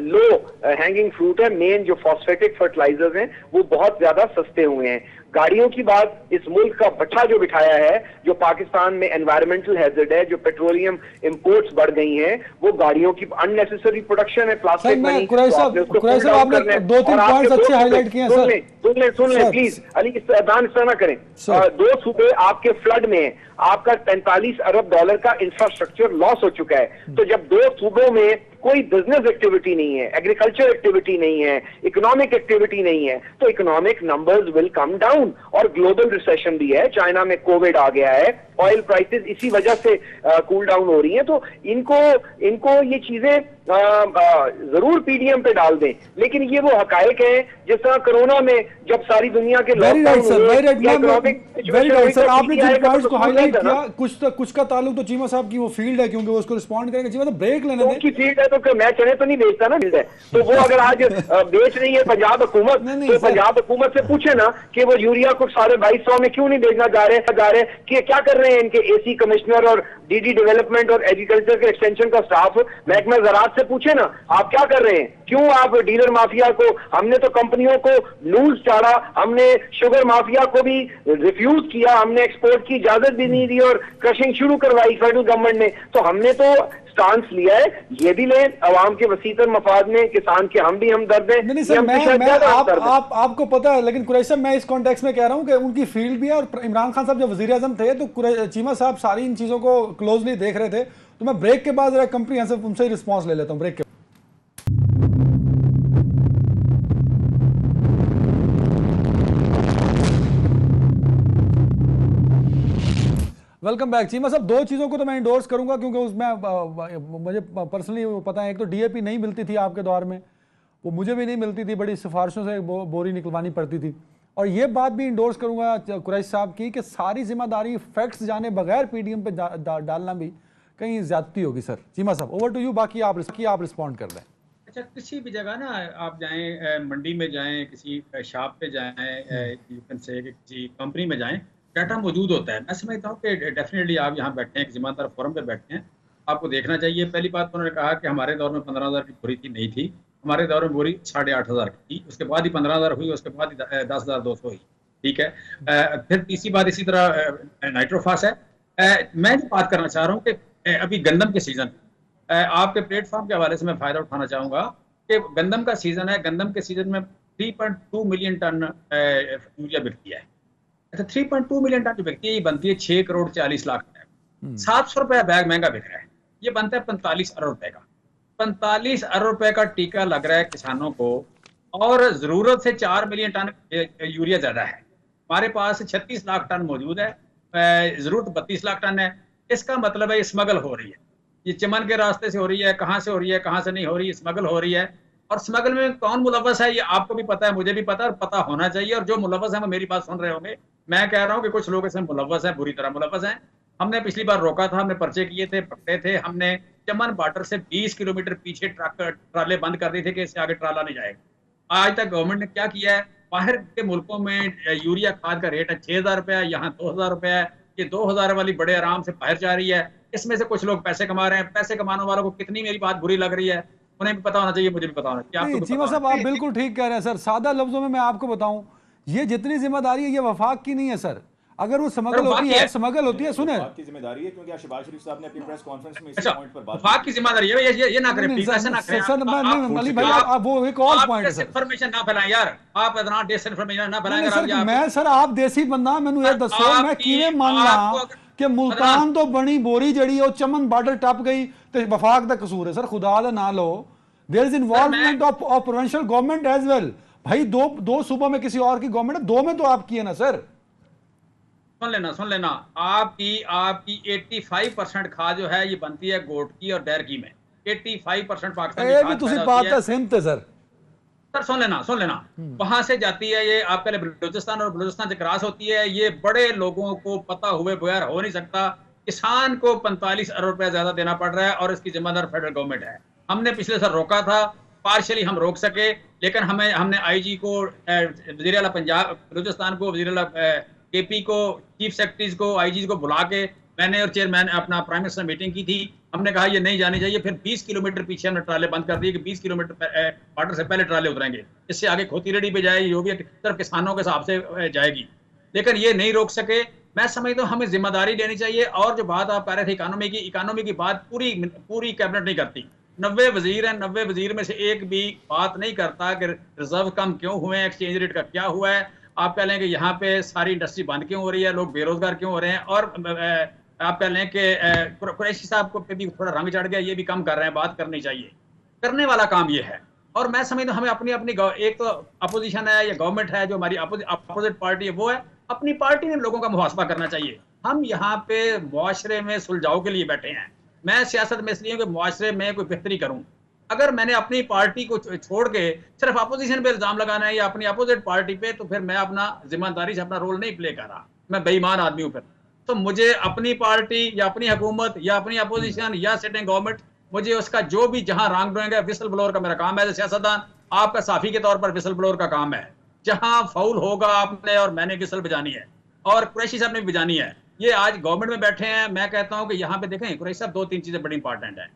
लो हैंगिंग फ्रूट है। मेन जो फॉस्फेटिक फर्टिलाइजर्स हैं वो बहुत ज्यादा सस्ते हुए हैं। गाड़ियों की बात, इस मुल्क का भट्ठा जो बिठाया है, जो पाकिस्तान में एनवायरमेंटल हैजर्ड है, जो पेट्रोलियम इंपोर्ट्स बढ़ गई हैं, वो गाड़ियों की अननेसेसरी प्रोडक्शन है प्लास्टिक मनी। कुरैशी साहब आपने 2-3 पॉइंट्स अच्छे हाईलाइट किए हैं सर। सुन ले प्लीज अली, दान इस तरह ना करें। 2 सूबे आपके फ्लड में, आपका 45 अरब डॉलर का इंफ्रास्ट्रक्चर लॉस हो चुका है। तो जब 2 सूबों में कोई बिजनेस एक्टिविटी नहीं है, एग्रीकल्चर एक्टिविटी नहीं है, इकोनॉमिक एक्टिविटी नहीं है, तो economic numbers will come down. और ग्लोबल रिसेशन भी है, चाइना में कोविड आ गया है, ऑयल प्राइसेस इसी वजह से कूल डाउन हो रही हैं। तो इनको ये चीजें जरूर पीडीएम पे डाल दें, लेकिन ये वो हकायक हैं जिस तरह कोरोना में जब सारी दुनिया के आपने जिन पॉइंट्स को हाईलाइट किया, कुछ का ताल्लुक तो चीमा साहब की वो फील्ड है, क्योंकि वो उसको रिस्पॉन्ड करेंगे। चीमा साहब ब्रेक लेने दें। की फील्ड है तो मैं चने तो नहीं बेचता ना, फील्ड है तो वो अगर आज बेच रही है पंजाब हुकूमत, तो पंजाब हुकूमत से पूछे ना कि वो यूरिया को 2250 में क्यों नहीं बेचना जा रहे कि क्या कर रहे हैं इनके एसी कमिश्नर और डीडी डेवलपमेंट और एग्रीकल्चर के एक्सटेंशन का स्टाफ। महकमा ज़राअत से पूछे ना आप क्या कर रहे हैं, क्यों आप डीलर माफिया को, हमने तो कंपनियों को नूज चाड़ा, हमने शुगर माफिया को भी रिफ्यूज किया, हमने एक्सपोर्ट की इजाजत भी नहीं दी और क्रशिंग शुरू करवाई फेडरल गवर्नमेंट ने। तो हमने तो स्टांस लिया है, ये भी ले अवाम के वसीतर मफाद में, किसान के हम भी हमदर्द हैं। नहीं सर, आपको पता है, लेकिन कुरैशी साहब मैं इस कॉन्टेक्स्ट में कह रहा हूं कि उनकी फील्ड भी है, और इमरान खान साहब जब वजीर आजम थे तो चीमा साहब सारी इन चीजों को क्लोजली देख रहे थे। तो मैं ब्रेक के बाद जरा कंप्रीहेंसिव उनसे रिस्पॉन्स ले लेता हूं, ब्रेक के। Welcome back. चीमा साहब, 2 चीज़ों को तो मैं इंडोर्स करूंगा, क्योंकि उसमें मुझे पर्सनली पता है। एक तो डीएपी नहीं मिलती थी आपके दौर में, वो मुझे भी नहीं मिलती थी, बड़ी सिफारिशों से बोरी निकलवानी पड़ती थी। और ये बात भी इंडोर्स करूंगा कुरैशी साहब की कि सारी जिम्मेदारी फैक्ट्स जाने बगैर पीडीएम पे डालना भी कहीं ज्यादती होगी। सर चीमा साहब, ओवर टू यू, बाकी आप रिस्पॉन्ड कर दें। अच्छा, किसी भी जगह ना आप जाएं, मंडी में जाएं, किसी शॉप पे जाएं, किसी कंपनी में जाएं, डाटा मौजूद होता है। मैं समझता हूँ कि डेफिनेटली आप यहाँ बैठे हैं, जिम्मेदार फोरम पे बैठे हैं, आपको देखना चाहिए। पहली बात तो उन्होंने कहा कि हमारे दौर में 15,000 की बोरी थी, नहीं थी। हमारे दौर में बोरी 8,500 की थी, उसके बाद ही 15,000 हुई, उसके बाद ही 10,200 हुई। ठीक है। फिर तीसरी बात इसी तरह नाइट्रोफास है। मैं जो बात करना चाह रहा हूँ कि अभी गंदम के सीजन, आपके प्लेटफॉर्म के हवाले से मैं फायदा उठाना चाहूँगा कि गंदम का सीजन है। गंदम के सीजन में 3.2 मिलियन टन यूरिया बिकती है। अच्छा, 3.2 मिलियन टन जो बिकती है, ये बनती है 6 करोड़ 40 लाख बैग। 700 रुपया बैग महंगा बिक रहा है, ये बनता है 45 अरब रुपए का। 45 अरब रुपए का टीका लग रहा है किसानों को, और जरूरत से 4 मिलियन टन यूरिया ज्यादा है। हमारे पास 36 लाख टन मौजूद है, जरूरत 32 लाख टन है। इसका मतलब है ये स्मगल हो रही है, ये चमन के रास्ते से हो रही है। कहाँ से हो रही है, कहाँ से नहीं हो रही, स्मगल हो रही है। और स्मगल में कौन मुलव्वस है, ये आपको भी पता है, मुझे भी पता है, और पता होना चाहिए। और जो मुलव्वस है वो मेरी बात सुन रहे होंगे। मैं कह रहा हूँ कि कुछ लोग इसमें मुलव्वस हैं, बुरी तरह मुलव्वस हैं। हमने पिछली बार रोका था, हमने पर्चे किए थे, पकड़े थे। हमने चमन बॉर्डर से 20 किलोमीटर पीछे ट्राले बंद कर दी थे कि इससे आगे ट्राला नहीं जाएगा। आज तक गवर्नमेंट ने क्या किया है, बाहर के मुल्कों में यूरिया खाद का रेट है 6,000 रुपया, यहाँ 2,000 रुपया है। ये 2,000 वाली बड़े आराम से बाहर जा रही है। इसमें से कुछ लोग पैसे कमा रहे हैं। पैसे कमाने वालों को कितनी मेरी बात बुरी लग रही है, उन्हें भी पता होना चाहिए, मुझे भी पता होना चाहिए। चीमा साहब, आप बिल्कुल ठीक कह रहे हैं सर। सादा लफ्जों में मैं आपको बताऊं, ये जितनी जिम्मेदारी है ये वफाक की नहीं है सर। अगर वो स्मगल होती है, सुने, आपकी जिम्मेदारी है, क्योंकि शहबाज शरीफ साहब ने अपनी प्रेस कॉन्फ्रेंस में इस पॉइंट पर बात की। आपकी जिम्मेदारी है, ये ना करें प्लीज, ऐसा ना करें सर। अली भाई, आप वो एक और पॉइंट है सर, इन्फॉर्मेशन ना फैलाएं यार, आप इतना डिसइंफॉर्मेशन ना फैलाएं। मैं सर, आप देसी बंदा, मैंने ये दसो मैं किवें मान ला कि मुल्तान तो बनी बोरी जड़ी और चमन बॉर्डर टप गई तो वफाक दा कसूर है सर। खुदा दा ना लो, there is involvement of provincial government as well. भाई दो सूबों में किसी और की गवर्नमेंट है, 2 में तो आपकी है ना सर। सुन लेना, आपकी 85% खाद जो है ये बनती है गोट की और डेयर की में। 85% पाकिस्तान की खाद तुसी बात है सहमत है सर। सुन लेना वहां से जाती है ये आपके लिए बलूचिस्तान, और बलूचिस्तान से क्रॉस होती है। ये बड़े लोगों को पता हुए बगैर हो नहीं सकता। किसान को 45 अरब रुपया ज्यादा देना पड़ रहा है, और इसकी जिम्मेदार फेडरल गवर्नमेंट है। हमने पिछले साल रोका था, पार्शियली हम रोक सके, लेकिन हमने आईजी को, वज़ीर आला पंजाब बलूचिस्तान को, वज़ीर आला केपी को, चीफ सेक्रेटरीज को, आईजी को बुला के मैंने और चेयरमैन अपना प्राइम मिनिस्टर मीटिंग की थी। हमने कहा ये नहीं जानी चाहिए। फिर 20 किलोमीटर पीछे हमने ट्राले बंद कर दिए कि 20 किलोमीटर बॉर्डर से पहले ट्राले उतरेंगे, इससे आगे खोती रेडी पे जाएगी, जो भी सिर्फ किसानों के हिसाब से जाएगी। लेकिन ये नहीं रोक सके। मैं समझता हूँ हमें जिम्मेदारी लेनी चाहिए। और जो बात आप कर रहे थे इकोनॉमी की बात पूरी कैबिनेट नहीं करती। 90 वजीर हैं, 90 वजीर में से एक भी बात नहीं करता कि रिजर्व कम क्यों हुए हैं, एक्सचेंज रेट का क्या हुआ है। आप कह लें कि यहाँ पे सारी इंडस्ट्री बंद क्यों हो रही है, लोग बेरोजगार क्यों हो रहे हैं, और आप कह लें कि कुरैशी साहब को भी थोड़ा रंग चढ़ गया, ये भी कम कर रहे हैं। बात करनी चाहिए, करने वाला काम ये है। और मैं समझता हूँ हमें अपनी एक तो अपोजिशन है या गवर्नमेंट है, जो हमारी अपोजिट पार्टी है, वो है अपनी पार्टी में लोगों का मुहासबा करना चाहिए। हम यहाँ पे मुआशरे में सुलझाव के लिए बैठे हैं। मैं सियासत में इसलिए कि मुआशरे में कोई बेहतरी करूं। अगर मैंने अपनी पार्टी को छोड़ के सिर्फ अपोजिशन पे इल्जाम लगाना है या अपनी अपोजिट पार्टी पे, तो फिर मैं अपना जिम्मेदारी से अपना रोल नहीं प्ले कर रहा, मैं बेईमान आदमी हूं। फिर तो मुझे अपनी पार्टी या अपनी हुकूमत या अपनी अपोजिशन या सिटिंग गवर्नमेंट, मुझे उसका जो भी जहां रॉन्ग डूइंग है, विसल ब्लोअर का मेरा काम है सियासतदान। आपका साफी के तौर पर विसल ब्लोअर का काम है। जहां फाउल होगा आपने और मैंने विसल बजानी है, और कुरैशी साहब ने भी बजानी है। ये आज गवर्नमेंट में बैठे हैं। मैं कहता हूं कि यहाँ पे देखें कुरैशी साहब, 2-3 चीजें बड़ी इंपॉर्टेंट है।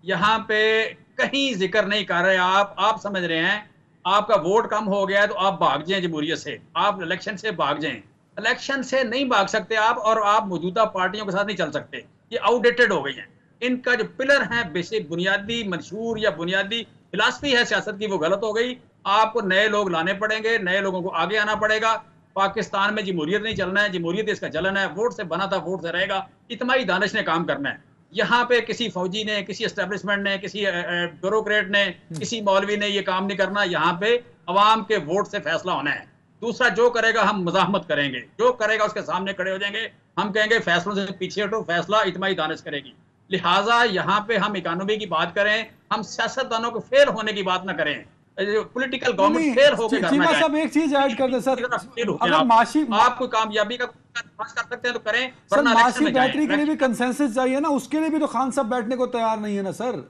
यहाँ पे कहीं जिक्र नहीं कर रहे। आप समझ रहे हैं आपका वोट कम हो गया है तो आप भाग जाएं जमहूरियत से, आप इलेक्शन से भाग जाएं। इलेक्शन से नहीं भाग सकते आप, और आप मौजूदा पार्टियों के साथ नहीं चल सकते। ये आउटडेटेड हो गई हैं। इनका जो पिलर है, बेसिक बुनियादी मंशूर या बुनियादी फिलासफी है सियासत की, वो गलत हो गई। आपको नए लोग लाने पड़ेंगे, नए लोगों को आगे आना पड़ेगा। पाकिस्तान में जमहूरियत नहीं चलना है, जमहूरियत इसका चलन है। वोट से बना था, वोट से रहेगा। इतमाही दानिश ने काम करना है। यहाँ पे किसी फौजी ने, किसी एस्टेब्लिशमेंट ने, किसी ब्यूरोक्रेट ने, किसी मौलवी ने ये काम नहीं करना। यहाँ पे अवाम के वोट से फैसला होना है। दूसरा, जो करेगा हम मजाहमत करेंगे, जो करेगा उसके सामने खड़े हो जाएंगे। हम कहेंगे फैसलों से पीछे हटो, फैसला इतमाही दानिश करेगी। लिहाजा यहाँ पे हम इकोनॉमी की बात करें, हम सियासतदानों को फेल होने की बात ना करें। पॉलिटिकल गवर्नमेंट फेल होकर चीमा साहब एक चीज ऐड कर दे सर, अगर माशी आपको कामयाबी का कर सकते हैं तो करें, सर वरना माशी इलेक्शन में जाएं। बैटरी के लिए भी कंसेंसस चाहिए ना, उसके लिए भी तो खान साहब बैठने को तैयार नहीं है ना सर।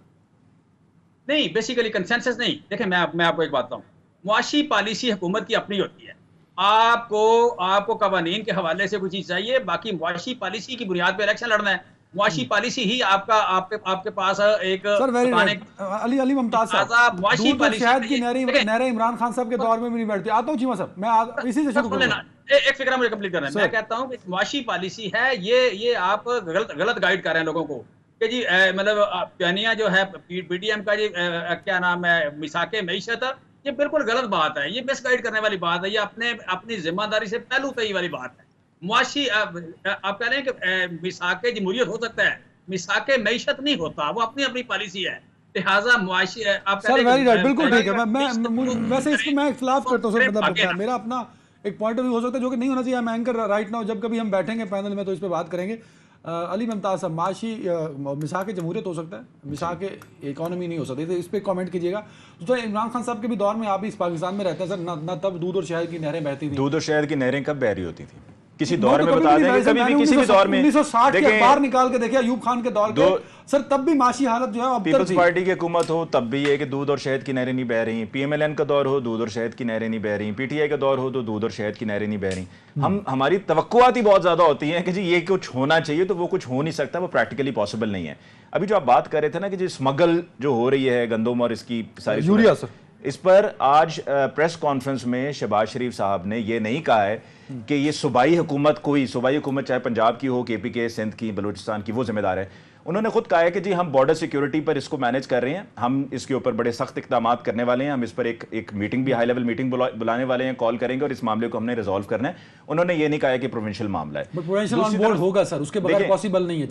नहीं, बेसिकली कंसेंसस नहीं। देखें, मैं आपको एक बात बताऊं, मुआशी पॉलिसी हुकूमत की अपनी होती है। आपको कवानीन के हवाले से कोई चीज चाहिए, बाकी मुआशी पॉलिसी की बुनियाद पे इलेक्शन लड़ना है। मुआशी पॉलिसी ही आपके पास एक सर वेरी अली मुमताज साहब, मुआशी पॉलिसी शहद की नहरें इमरान खान साहब के दौर में भी नहीं बैठती। आता हूं चीमा साहब, मैं इसी से शुरू करूंगा। एक फिक्रा मुझे कंप्लीट करना है। मैं कहता हूं कि मुआशी पॉलिसी है, ये आप गलत गाइड कर रहे हैं लोगों को कि जी मतलब प्यानिया जो है पीटीएम का जी क्या नाम है, मिसाके मईशत, ये बिल्कुल गलत बात है। ये मिसगाइड करने वाली बात है। ये अपनी जिम्मेदारी से पहलू तय वाली बात है। मुआशी आप कह रहे हैं कि मिसाके जमहूरियत हो सकता है, मिसाके मईशत नहीं होता। वो अपनी अपनी पॉलिसी है। लिहाजा मुआशी आप सर वेरी राइट, बिल्कुल ठीक है। मैं वैसे इसको मैं खिलाफ करता हूँ सर। मतलब मेरा अपना एक पॉइंट ऑफ व्यू हो सकता है जो कि नहीं होना चाहिए। हम एंकर राइट नाउ, जब कभी हम बैठेंगे पैनल में तो इस पर बात करेंगे। अली मुमताज साहब, माशी मिसाके जमहूरियत हो सकता है, मिसाके इकोनॉमी नहीं हो सकती, तो इस पर कमेंट कीजिएगा। तो इमरान खान साहब के भी दौर में आप भी इस पाकिस्तान में रहते हैं सर, ना तब दूध और शहद की नहरें बहती थी। दूध और शहद की नहरें कब बह रही होती थी? किसी दौर में बता दें, कभी भी किसी भी दौर में 1960 के अखबार निकाल के देखिए, अयूब खान के दौर के सर, तब भी माशी हालत जो है पीपल्स पार्टी की हुकूमत हो तब भी ये कि दूध और शहद की नहरें नहीं बह रही। पीएमएलएन का दौर हो, दूध और शहद की नहरें नहीं बह रही। पीटीआई का दौर हो तो दूध और शहद की नहरें नहीं बह रही। हमारी तवक्कुआत ही बहुत ज्यादा होती है कि जी ये कुछ होना चाहिए, तो वो कुछ हो नहीं सकता, वो प्रैक्टिकली पॉसिबल नहीं है। अभी जो आप बात कर रहे थे ना कि जी स्मगल जो हो रही है गंदम और इसकी सारी यूरिया सर, इस पर आज प्रेस कॉन्फ्रेंस में शहबाज शरीफ साहब ने ये नहीं कहा है कि ये सूबाई हुकूमत, कोई सूबाई हुकूमत चाहे पंजाब की हो, केपी के, सिंध की, बलूचिस्तान की, वो जिम्मेदार है। उन्होंने खुद कहा है कि जी हम बॉर्डर सिक्योरिटी पर इसको मैनेज कर रहे हैं, हम इसके ऊपर बड़े सख्त इक़दाम करने वाले हैं, हम इस पर एक मीटिंग भी, हाई लेवल मीटिंग बुलाने वाले हैं, कॉल करेंगे और इस मामले को हमने रिजॉल्व करना है। उन्होंने ये नहीं कहा है कि प्रोविंशियल मामला है, प्रोविंशियल ऑन बोर्ड होगा सर, उसके बगैर पॉसिबल नहीं है।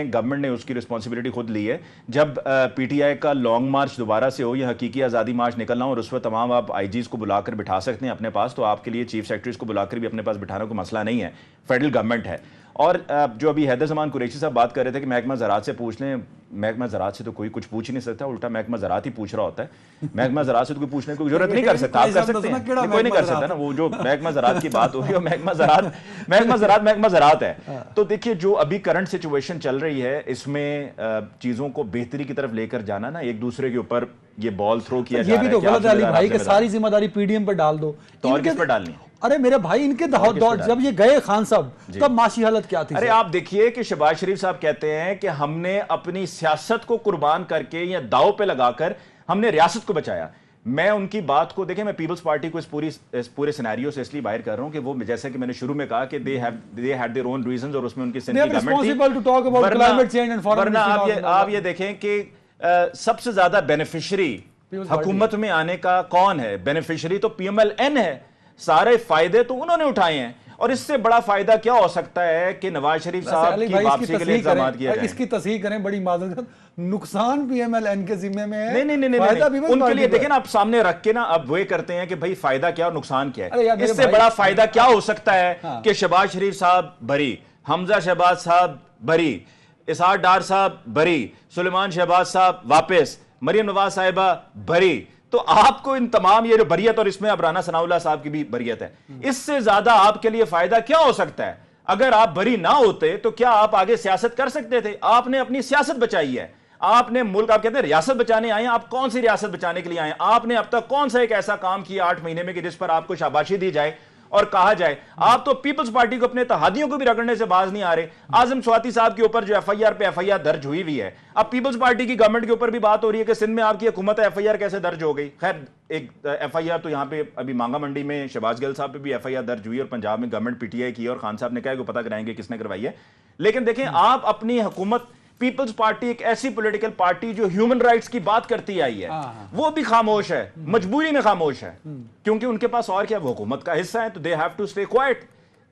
गवर्नमेंट ने उसकी रिस्पॉन्सिबिलिटी खुद ली है। जब पीटीआई का लॉन्ग मार्च दोबारा से हो या हकीकी आज़ादी मार्च निकलना हो और उस पर तमाम आप आईजीज को बुलाकर बिठा सकते हैं अपने पास, तो आपके लिए चीफ सेक्रेटरीज को बुलाकर भी अपने पास बिठाने को मसला नहीं है। फेडरल गवर्नमेंट है। और जो अभी हैदर ज़मान कुरैशी साहब बात कर रहे थे कि महकमा ज़राअत से पूछ लें, महकमा ज़राअत से तो कोई कुछ पूछ ही नहीं सकता, उल्टा महकमा ज़राअत ही पूछ रहा होता है। महकमा ज़राअत से तो कोई पूछने की जरूरत नहीं कर सकता, आप कर सकते हैं, कोई नहीं कर सकता ना। वो जो महकमा ज़राअत की बात हो रही है, महकमा ज़राअत है। तो देखिए जो अभी करंट सिचुएशन चल रही है, इसमें चीज़ों को बेहतरी की तरफ लेकर जाना ना, एक दूसरे के ऊपर ये बॉल थ्रो किया जा रहा है। ये भी तो गलत है अली भाई कि सारी जिम्मेदारी पीडीएम पर डाल दो। तो और किस पर डालनी है? अरे मेरे भाई, इनके दौर जब ये गए खान साहब, तब माशी हालत क्या थी? अरे आप देखिए कि शहबाज शरीफ साहब कहते हैं कि हमने अपनी सियासत को कुर्बान करके या दाव पे लगाकर हमने रियासत को बचाया। मैं उनकी बात को देखें, मैं पीपल्स पार्टी को इस पूरे सिनेरियो से इसलिए बाहर कर रहा हूं कि वो, जैसे कि मैंने शुरू में कहा कि they had their own reasons, और उसमें उनकी सिंध की गवर्नमेंट थी। वरना आप ये देखें कि सबसे ज्यादा बेनिफिशियरी हुकूमत में आने का कौन है? बेनिफिशियरी तो PMLN है। सारे फायदे तो उन्होंने उठाए हैं, और इससे बड़ा फायदा क्या हो सकता है कि नवाज शरीफ साहब की वापसी के लिए इंतजाम किया जाए। इसकी तस्हीह करें, बड़ी माजरत, नुकसान PMLN के जिम्मे में है। नहीं, उनके लिए देखें ना, आप सामने रख के ना अब वे करते हैं कि भाई फायदा क्या और नुकसान क्या है। इससे बड़ा फायदा क्या हो सकता है कि शहबाज शरीफ साहब बरी, हमजा शहबाज साहब बरी, इसहाक डार साहब बरी, सुलेमान शहबाज साहब वापस, मरियम नवाज साहिबा बरी। तो आपको इन तमाम ये जो बरियत, और इसमें अब राना सनाउल्लाह साहब की भी बरियत है, इससे ज्यादा आपके लिए फायदा क्या हो सकता है? अगर आप बरी ना होते तो क्या आप आगे सियासत कर सकते थे? आपने अपनी सियासत बचाई है, आपने मुल्क, आप कहते हैं रियासत बचाने आए हैं, आप कौन सी रियासत बचाने के लिए आए हैं? आपने अब तक कौन सा एक ऐसा काम किया 8 महीने में कि जिस पर आपको शाबाशी दी जाए और कहा जाए? आप तो पीपल्स पार्टी को, अपने तहादियों को भी रगड़ने से बाज नहीं आ रहे। आजम स्वाति साहब के ऊपर जो FIR पे FIR दर्ज हुई हुई है, अब पीपल्स पार्टी की गवर्नमेंट के ऊपर भी बात हो रही है कि सिंध में आपकी हुकूमत है, FIR कैसे दर्ज हो गई? खैर, एक FIR तो यहां पे अभी मांगा मंडी में शहबाज गिल साहब पे भी FIR दर्ज हुई, और पंजाब में गवर्नमेंट PTI की, और खान साहब ने कहा कि पता कराएंगे किसने करवाई है। लेकिन देखें, आप अपनी हुकूमत, पीपल्स पार्टी एक ऐसी पॉलिटिकल पार्टी जो ह्यूमन राइट्स की बात करती आई है, वो भी खामोश है, मजबूरी में खामोश है, क्योंकि उनके पास और क्या, वो हुकूमत का हिस्सा है, तो they have to stay quiet,